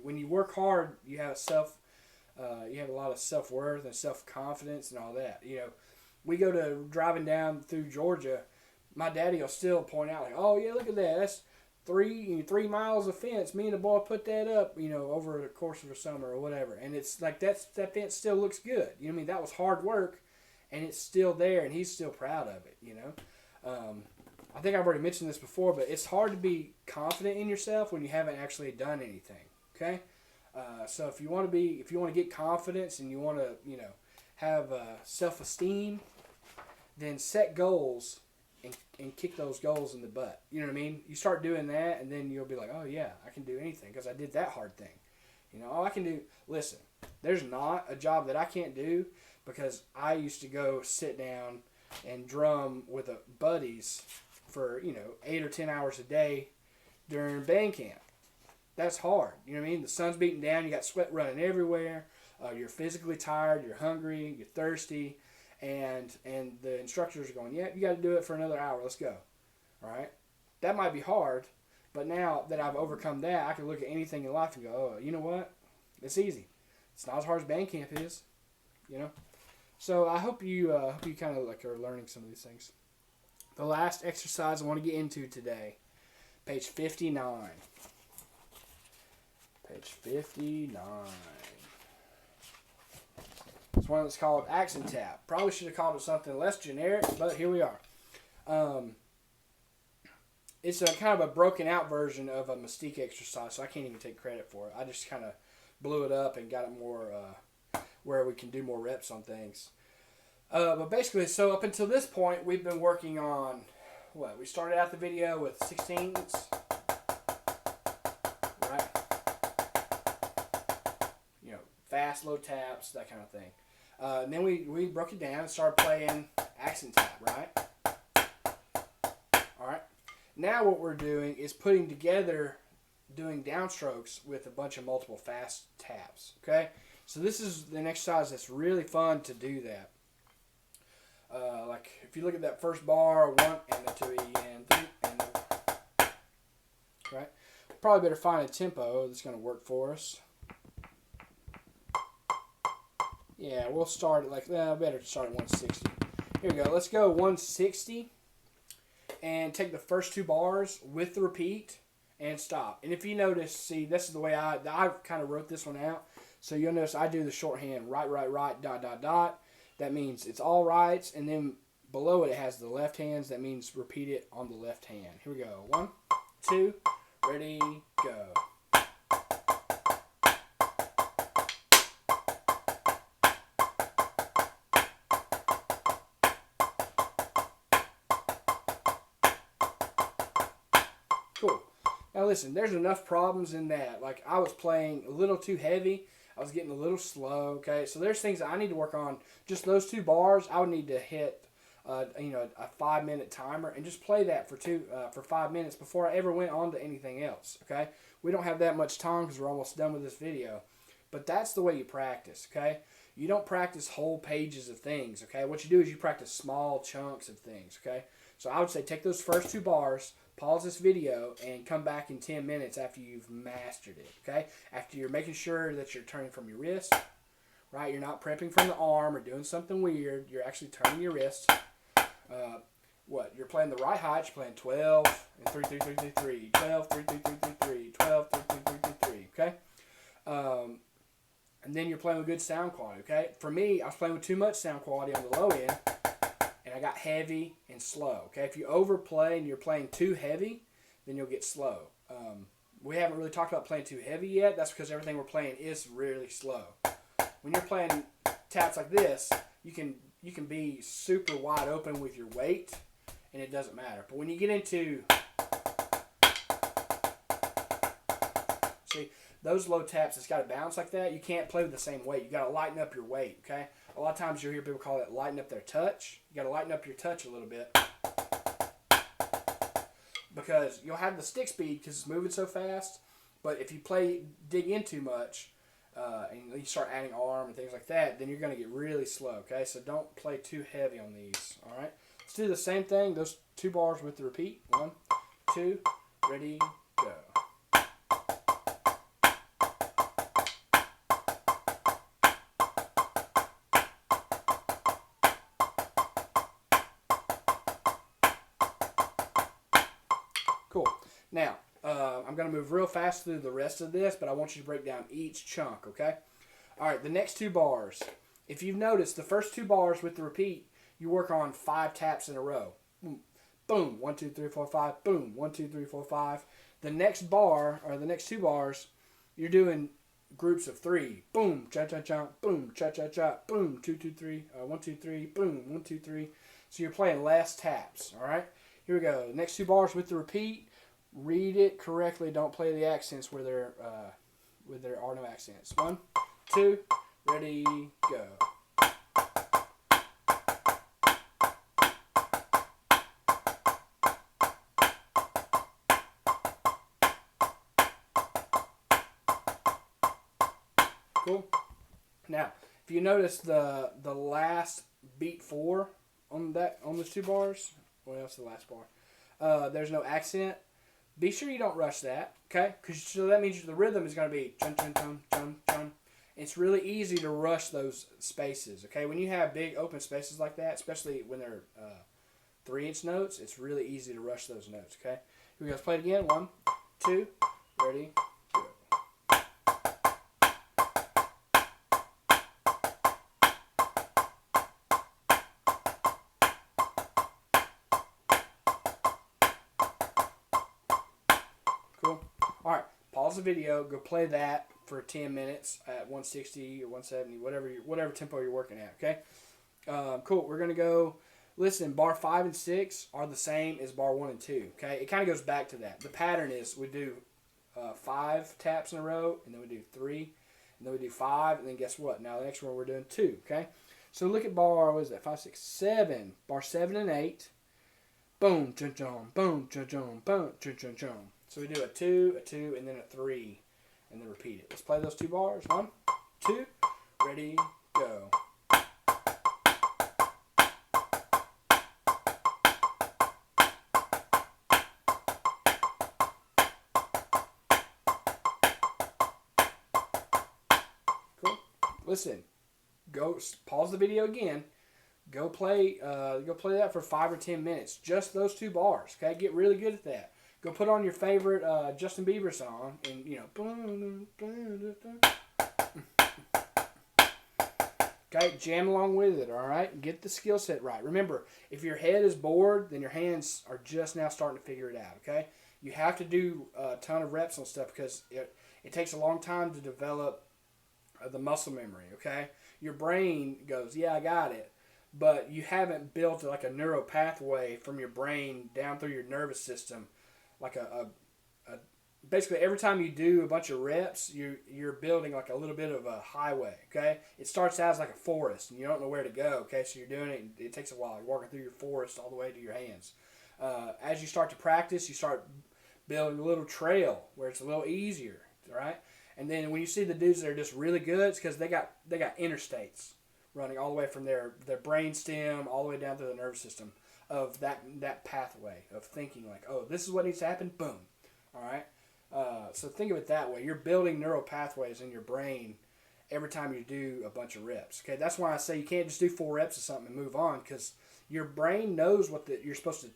When you work hard, you have a lot of self-worth and self-confidence and all that. You know, we go to driving down through Georgia, my daddy will still point out, like, oh yeah, look at that, that's 3 miles of fence. Me and the boy put that up, you know, over the course of a summer or whatever. And it's like that fence still looks good. You know what I mean? That was hard work, and it's still there, and he's still proud of it, you know. I think I've already mentioned this before, but it's hard to be confident in yourself when you haven't actually done anything, okay? So if you want to get confidence and you want to, you know, have self-esteem, then set goals and kick those goals in the butt. You know what I mean? You start doing that, and then you'll be like, oh yeah, I can do anything because I did that hard thing. You know, listen, there's not a job that I can't do, because I used to go sit down and drum with buddies for, you know, 8 or 10 hours a day during band camp. That's hard. You know what I mean? The sun's beating down, you got sweat running everywhere, you're physically tired, you're hungry, you're thirsty, and the instructors are going, yeah, you got to do it for another hour, let's go. All right? That might be hard, but now that I've overcome that, I can look at anything in life and go, oh, you know what? It's easy. It's not as hard as band camp is, you know? So I hope you kind of like are learning some of these things. The last exercise I want to get into today, page 59. Page 59. It's one that's called accent tap. Probably should have called it something less generic, but here we are. It's a kind of a broken out version of a Mystique exercise, so I can't even take credit for it. I just kind of blew it up and got it more where we can do more reps on things. But basically, so up until this point, we've been working on what? We started out the video with 16ths, right? You know, fast, low taps, that kind of thing. And then we broke it down and started playing accent tap, right? All right. Now what we're doing is putting together, doing downstrokes with a bunch of multiple fast taps, okay? So this is an exercise that's really fun to do that. Like if you look at that first bar, 1 and a 2 and 3 and a, right? Probably better find a tempo that's going to work for us. Yeah, we'll start at better start at 160. Here we go. Let's go 160 and take the first 2 bars with the repeat and stop. And if you notice, see, this is the way I kind of wrote this one out. So you'll notice I do the shorthand right, dot, dot, dot. That means it's all rights, and then below it has the left hands. That means repeat it on the left hand. Here we go. 1, 2, ready, go. Now listen, there's enough problems in that. Like I was playing a little too heavy. I was getting a little slow. Okay, so there's things that I need to work on. Just those 2 bars, I would need to hit, a 5-minute timer and just play that for 5 minutes before I ever went on to anything else. Okay, we don't have that much time because we're almost done with this video, but that's the way you practice. Okay, you don't practice whole pages of things. Okay, what you do is you practice small chunks of things. Okay, so I would say take those first 2 bars. Pause this video and come back in 10 minutes after you've mastered it, okay? After you're making sure that you're turning from your wrist, right? You're not prepping from the arm or doing something weird. You're actually turning your wrist. You're playing the right height. You're playing 12 and 3, 3, 3, 3, 3, 12, 3, 3, 3, 3, 3, 12, 3, 3, 3, 3, 3, okay? And then you're playing with good sound quality, okay? For me, I was playing with too much sound quality on the low end, and I got heavy and slow. Okay, if you overplay and you're playing too heavy, then you'll get slow. We haven't really talked about playing too heavy yet. That's because everything we're playing is really slow. When you're playing taps like this, you can be super wide open with your weight, and it doesn't matter. But when you get into, see, those low taps, it's got to bounce like that. You can't play with the same weight. You got to lighten up your weight. Okay. A lot of times you'll hear people call it lighten up their touch. You got to lighten up your touch a little bit because you'll have the stick speed because it's moving so fast. But if you dig in too much and you start adding arm and things like that, then you're going to get really slow. Okay, so don't play too heavy on these. All right, let's do the same thing. Those 2 bars with the repeat. 1, 2, ready, go. Cool. Now, I'm going to move real fast through the rest of this, but I want you to break down each chunk, okay? All right, the next 2 bars. If you've noticed, the first 2 bars with the repeat, you work on 5 taps in a row. Boom, 1, 2, 3, 4, 5. Boom, 1, 2, 3, 4, 5. The next bar, or the next 2 bars, you're doing groups of 3. Boom, cha-cha-cha, boom, cha-cha-cha, boom, 2, 2, 3, 1, 2, 3, boom, 1, 2, 3. So you're playing less taps, all right? Here we go. Next 2 bars with the repeat. Read it correctly. Don't play the accents where there are no accents. 1, 2, ready, go. Cool. Now, if you notice the last beat 4 on those 2 bars, what else? The last bar. There's no accent. Be sure you don't rush that, okay? So that means the rhythm is going to be chun chun chun chun chun. It's really easy to rush those spaces, okay? When you have big open spaces like that, especially when they're 3-inch notes, it's really easy to rush those notes, okay? Here we go. Let's play it again. 1, 2, ready, go. Cool. All right. Pause the video. Go play that for 10 minutes at 160 or 170, whatever tempo you're working at. Okay. Cool. We're gonna go. Listen, bar 5 and 6 are the same as bar 1 and 2. Okay. It kind of goes back to that. The pattern is we do 5 taps in a row, and then we do 3, and then we do 5, and then guess what? Now the next one we're doing 2. Okay. So look at bar, what is that? 5, 6, 7. Bar 7 and 8. Boom, chun chun, boom, chun chun, boom, chun chun chun. So we do a 2, and then a 3, and then repeat it. Let's play those 2 bars. 1, 2, ready, go. Cool. Listen, go pause the video again. Go play that for 5 or 10 minutes. Just those 2 bars. Okay, get really good at that. Go put on your favorite Justin Bieber song, and okay, jam along with it. All right, get the skill set right. Remember, if your head is bored, then your hands are just now starting to figure it out. Okay, you have to do a ton of reps on stuff because it takes a long time to develop the muscle memory. Okay, your brain goes, yeah, I got it. But you haven't built like a neural pathway from your brain down through your nervous system, like a basically every time you do a bunch of reps, you're building like a little bit of a highway. Okay, it starts out as like a forest, and you don't know where to go. Okay, so you're doing it. It takes a while. You're walking through your forest all the way to your hands. As you start to practice, you start building a little trail where it's a little easier. Right, and then when you see the dudes that are just really good, it's because they got interstates running all the way from their brain stem all the way down to the nervous system of that pathway of thinking like, oh, this is what needs to happen. Boom. All right. So think of it that way. You're building neural pathways in your brain every time you do a bunch of reps. Okay, that's why I say you can't just do 4 reps of something and move on, because your brain knows what you're supposed to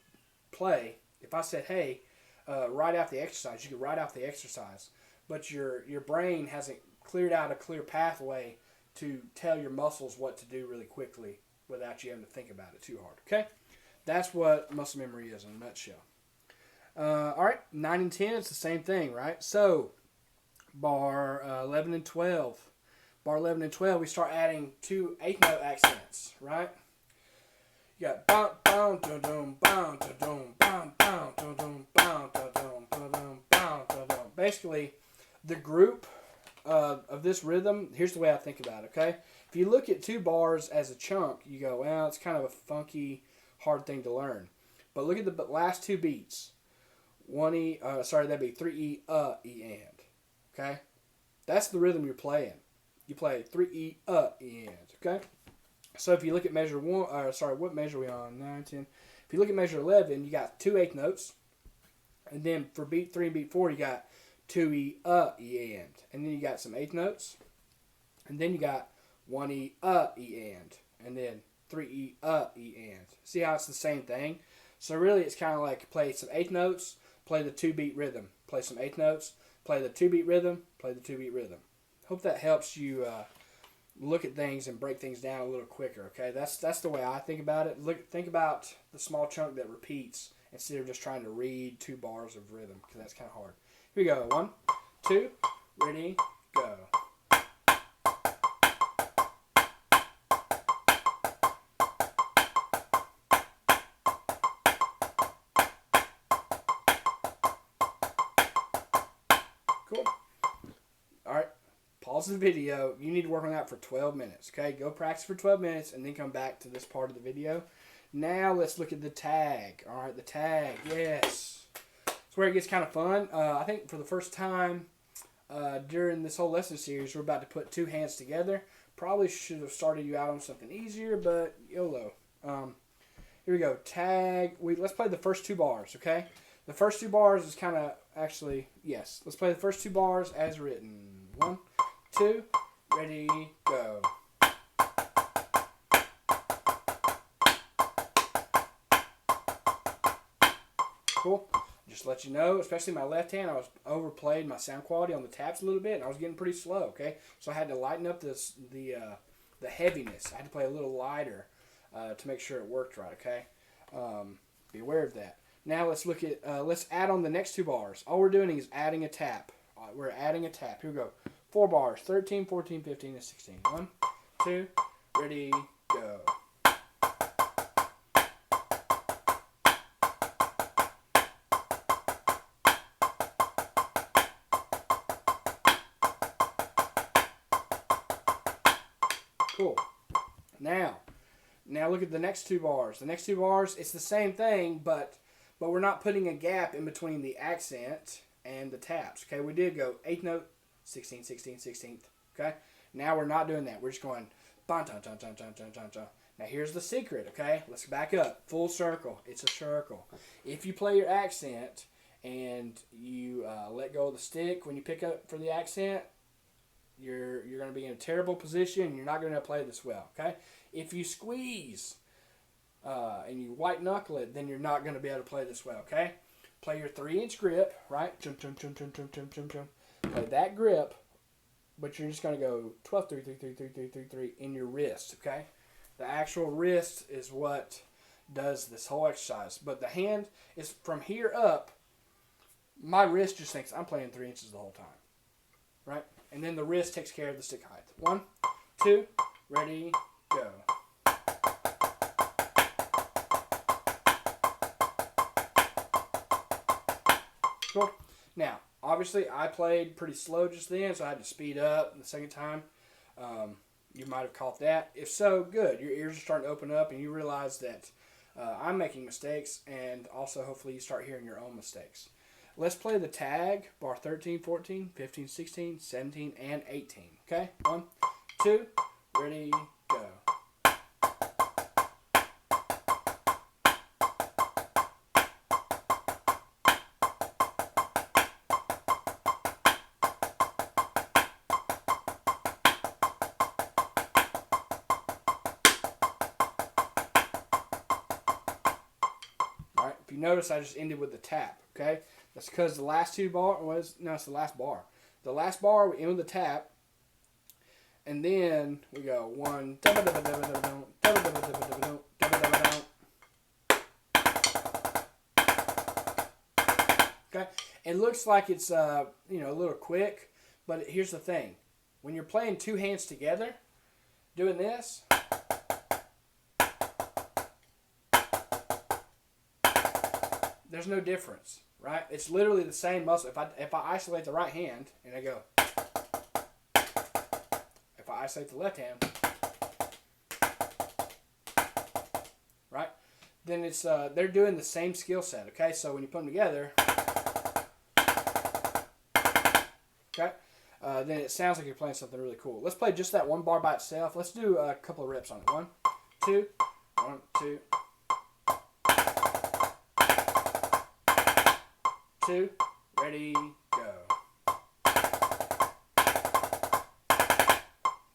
play. If I said, hey, write out the exercise, you could write out the exercise, but your brain hasn't cleared out a clear pathway to tell your muscles what to do really quickly without you having to think about it too hard. Okay, that's what muscle memory is in a nutshell. All right, 9 and 10, it's the same thing, right? So, bar 11 and 12. Bar 11 and 12, we start adding 2 eighth note accents, right? You got bam, bam, dum, dum, bam, dum, dum, bam, bam, dum, dum, bam, dum, dum, dum, dum, bam, dum, dum. Basically, the group of this rhythm, here's the way I think about it, okay? If you look at 2 bars as a chunk, you go, well, it's kind of a funky, hard thing to learn. But look at the last 2 beats. 1E, that'd be 3E, E, and. Okay? That's the rhythm you're playing. You play 3E, E, and. Okay? So if you look at measure 1, what measure are we on? 9, 10. If you look at measure 11, you got 2 eighth notes. And then for beat 3 and beat 4, you got 2E, E, and. And then you got some eighth notes. And then you got 1E, E, and. And then 3E, E, and. See how it's the same thing? So really it's kind of like play some eighth notes, play the 2-beat rhythm. Play some eighth notes, play the 2-beat rhythm, play the 2-beat rhythm. Hope that helps you look at things and break things down a little quicker, okay? That's the way I think about it. Think about the small chunk that repeats instead of just trying to read 2 bars of rhythm, because that's kind of hard. Here we go. 1, 2, ready, go. Cool. All right. Pause the video. You need to work on that for 12 minutes. Okay. Go practice for 12 minutes and then come back to this part of the video. Now let's look at the tag. All right. The tag. Yes. It's where it gets kind of fun. I think for the first time during this whole lesson series, we're about to put 2 hands together. Probably should have started you out on something easier, but YOLO. Here we go. Tag. Let's play the first 2 bars. Okay. The first 2 bars is kind of actually, yes. Let's play the first 2 bars as written. 1, 2, ready, go. Cool. Just to let you know, especially my left hand, I was overplayed my sound quality on the taps a little bit, and I was getting pretty slow, okay? So I had to lighten up the heaviness. I had to play a little lighter to make sure it worked right, okay? Be aware of that. Now let's look at, let's add on the next 2 bars. All we're doing is adding a tap. We're adding a tap. Here we go. 4 bars. 13, 14, 15, and 16. 1, 2, ready, go. Cool. Now look at the next 2 bars. The next 2 bars, it's the same thing, but we're not putting a gap in between the accent and the taps. Okay, we did go 8th note, 16, 16, 16th. Okay, now we're not doing that. We're just going bon, ton, ton, ton, ton, ton, ton, ton. Now here's the secret. Okay, let's back up. Full circle. It's a circle. If you play your accent and you let go of the stick when you pick up for the accent, you're going to be in a terrible position. You're not going to play this well. Okay, if you squeeze and you white knuckle it, then you're not going to be able to play this well, okay? Play your 3-inch grip, right? Chum, chum, chum, chum, chum, chum, chum, chum. Play that grip, but you're just going to go 12, 3, 3, 3, 3, 3, 3, 3 in your wrist, okay? The actual wrist is what does this whole exercise. But the hand is from here up, my wrist just thinks I'm playing 3 inches the whole time, right? And then the wrist takes care of the stick height. 1, 2, ready, go. Cool. Now, Obviously, I played pretty slow just then, so I had to speed up the second time. You might have caught that. If so, good. Your ears are starting to open up, and you realize that I'm making mistakes, and also hopefully you start hearing your own mistakes. Let's play the tag, bar 13, 14, 15, 16, 17, and 18. Okay? 1, 2, ready, go. Alright, if you notice, I just ended with the tap, okay? That's because the last two bar was, no, it's the last bar. The last bar, we end with the tap, and then we go 1, okay? It looks like it's, a little quick, but here's the thing. When you're playing two hands together, doing this, there's no difference, right? It's literally the same muscle. If I isolate the right hand and I go, if I isolate the left hand, right? Then it's they're doing the same skill set. Okay, so when you put them together, okay, then it sounds like you're playing something really cool. Let's play just that one bar by itself. Let's do a couple of reps on it. 1, 2, 1, 2. 2, ready, go.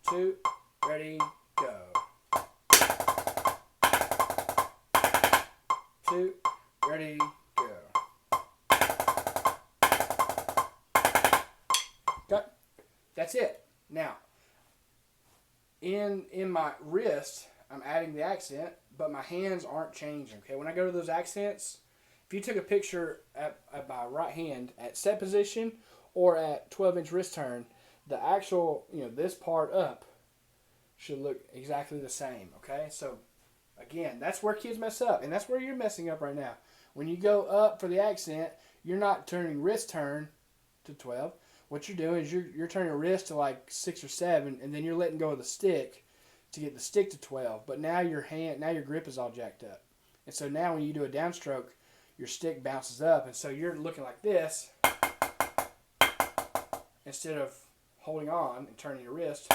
2, ready, go. 2, ready, go. Okay, that's it. Now, in my wrist, I'm adding the accent, but my hands aren't changing. Okay, when I go to those accents, if you took a picture at my right hand at set position or at 12-inch wrist turn, the actual, this part up should look exactly the same, okay? So, again, that's where kids mess up, and that's where you're messing up right now. When you go up for the accent, you're not turning wrist turn to 12. What you're doing is you're turning a wrist to like 6 or 7, and then you're letting go of the stick to get the stick to 12. But now your grip is all jacked up. And so now when you do a downstroke, your stick bounces up, and so you're looking like this instead of holding on and turning your wrist.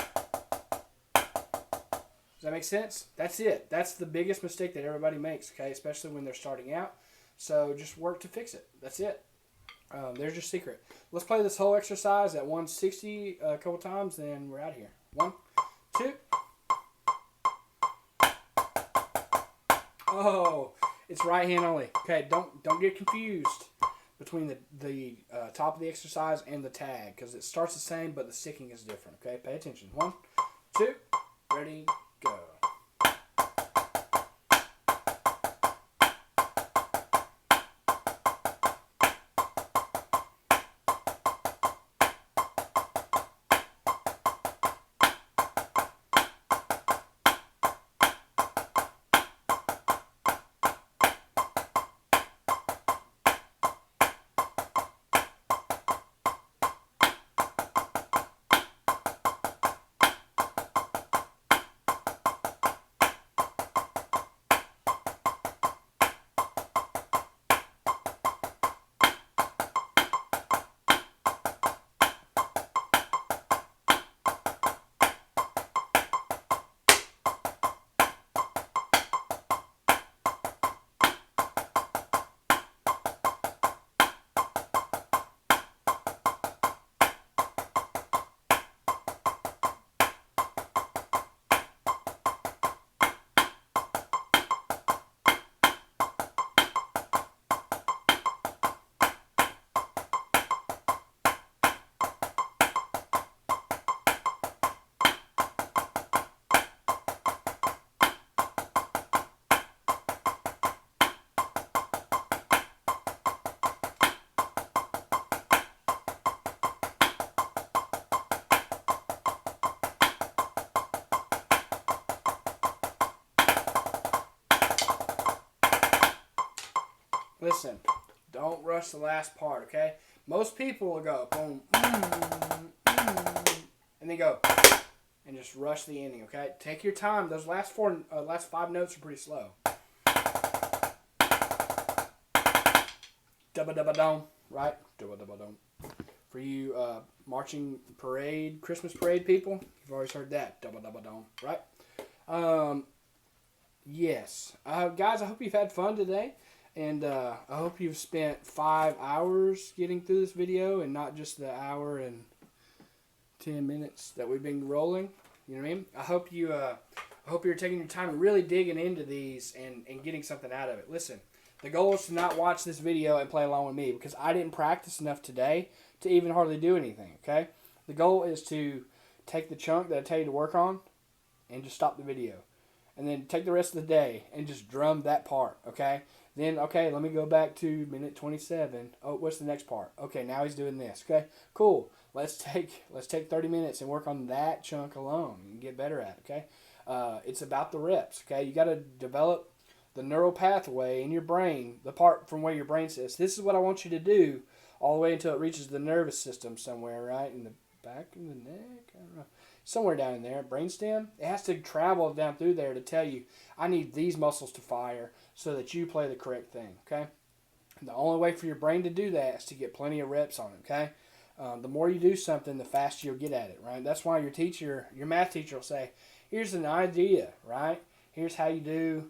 Does that make sense? That's it. That's the biggest mistake that everybody makes, okay, especially when they're starting out. So just work to fix it. That's it. There's your secret. Let's play this whole exercise at 160 a couple times, then we're out of here. 1, 2. Oh, it's right hand only. Okay, don't get confused between the top of the exercise and the tag, because it starts the same, but the sticking is different. Okay, pay attention. 1, 2, ready, go. Listen, don't rush the last part, okay? Most people will go boom, and they go and just rush the ending. Okay, take your time. Those last 5 notes are pretty slow. Dubba dubba dum, right? Dubba dubba dum. For you marching parade, Christmas parade people, you've always heard that. Dubba dubba dum, right? Yes. Guys, I hope you've had fun today. And I hope you've spent 5 hours getting through this video and not just the hour and 10 minutes that we've been rolling. You know what I mean? I hope you're taking your time and really digging into these and getting something out of it. Listen, the goal is to not watch this video and play along with me because I didn't practice enough today to even hardly do anything, okay? The goal is to take the chunk that I tell you to work on and just stop the video. And then take the rest of the day and just drum that part, okay? Then, okay, let me go back to minute 27. Oh, what's the next part? Okay, now he's doing this, okay? Cool. Let's take 30 minutes and work on that chunk alone and get better at it, okay? It's about the reps, okay? You got to develop the neural pathway in your brain, the part from where your brain says, this is what I want you to do, all the way until it reaches the nervous system somewhere, right? In the back of the neck? I don't know. Somewhere down in there, brainstem. It has to travel down through there to tell you, I need these muscles to fire so that you play the correct thing, okay? And the only way for your brain to do that is to get plenty of reps on it, okay? The more you do something, the faster you'll get at it, right? That's why your math teacher will say, here's an idea, right? Here's how you do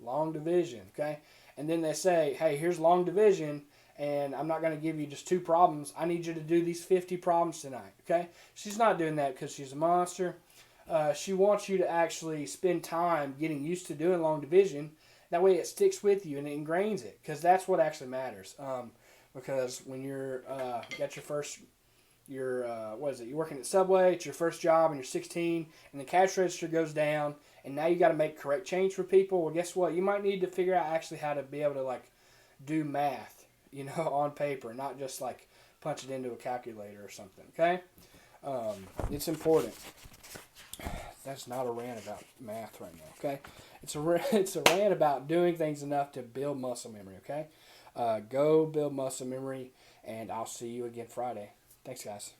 long division, okay? And then they say, hey, here's long division, and I'm not going to give you just 2 problems. I need you to do these 50 problems tonight, okay? She's not doing that because she's a monster. She wants you to actually spend time getting used to doing long division. That way it sticks with you and it ingrains it because that's what actually matters. Because when you're got your first, you're working at Subway, it's your first job and you're 16 and the cash register goes down and now you got to make correct change for people. Well, guess what? You might need to figure out actually how to be able to like do math, you know, on paper, not just like punch it into a calculator or something, okay? It's important. That's not a rant about math right now, okay? It's a rant about doing things enough to build muscle memory, okay? Go build muscle memory, and I'll see you again Friday. Thanks, guys.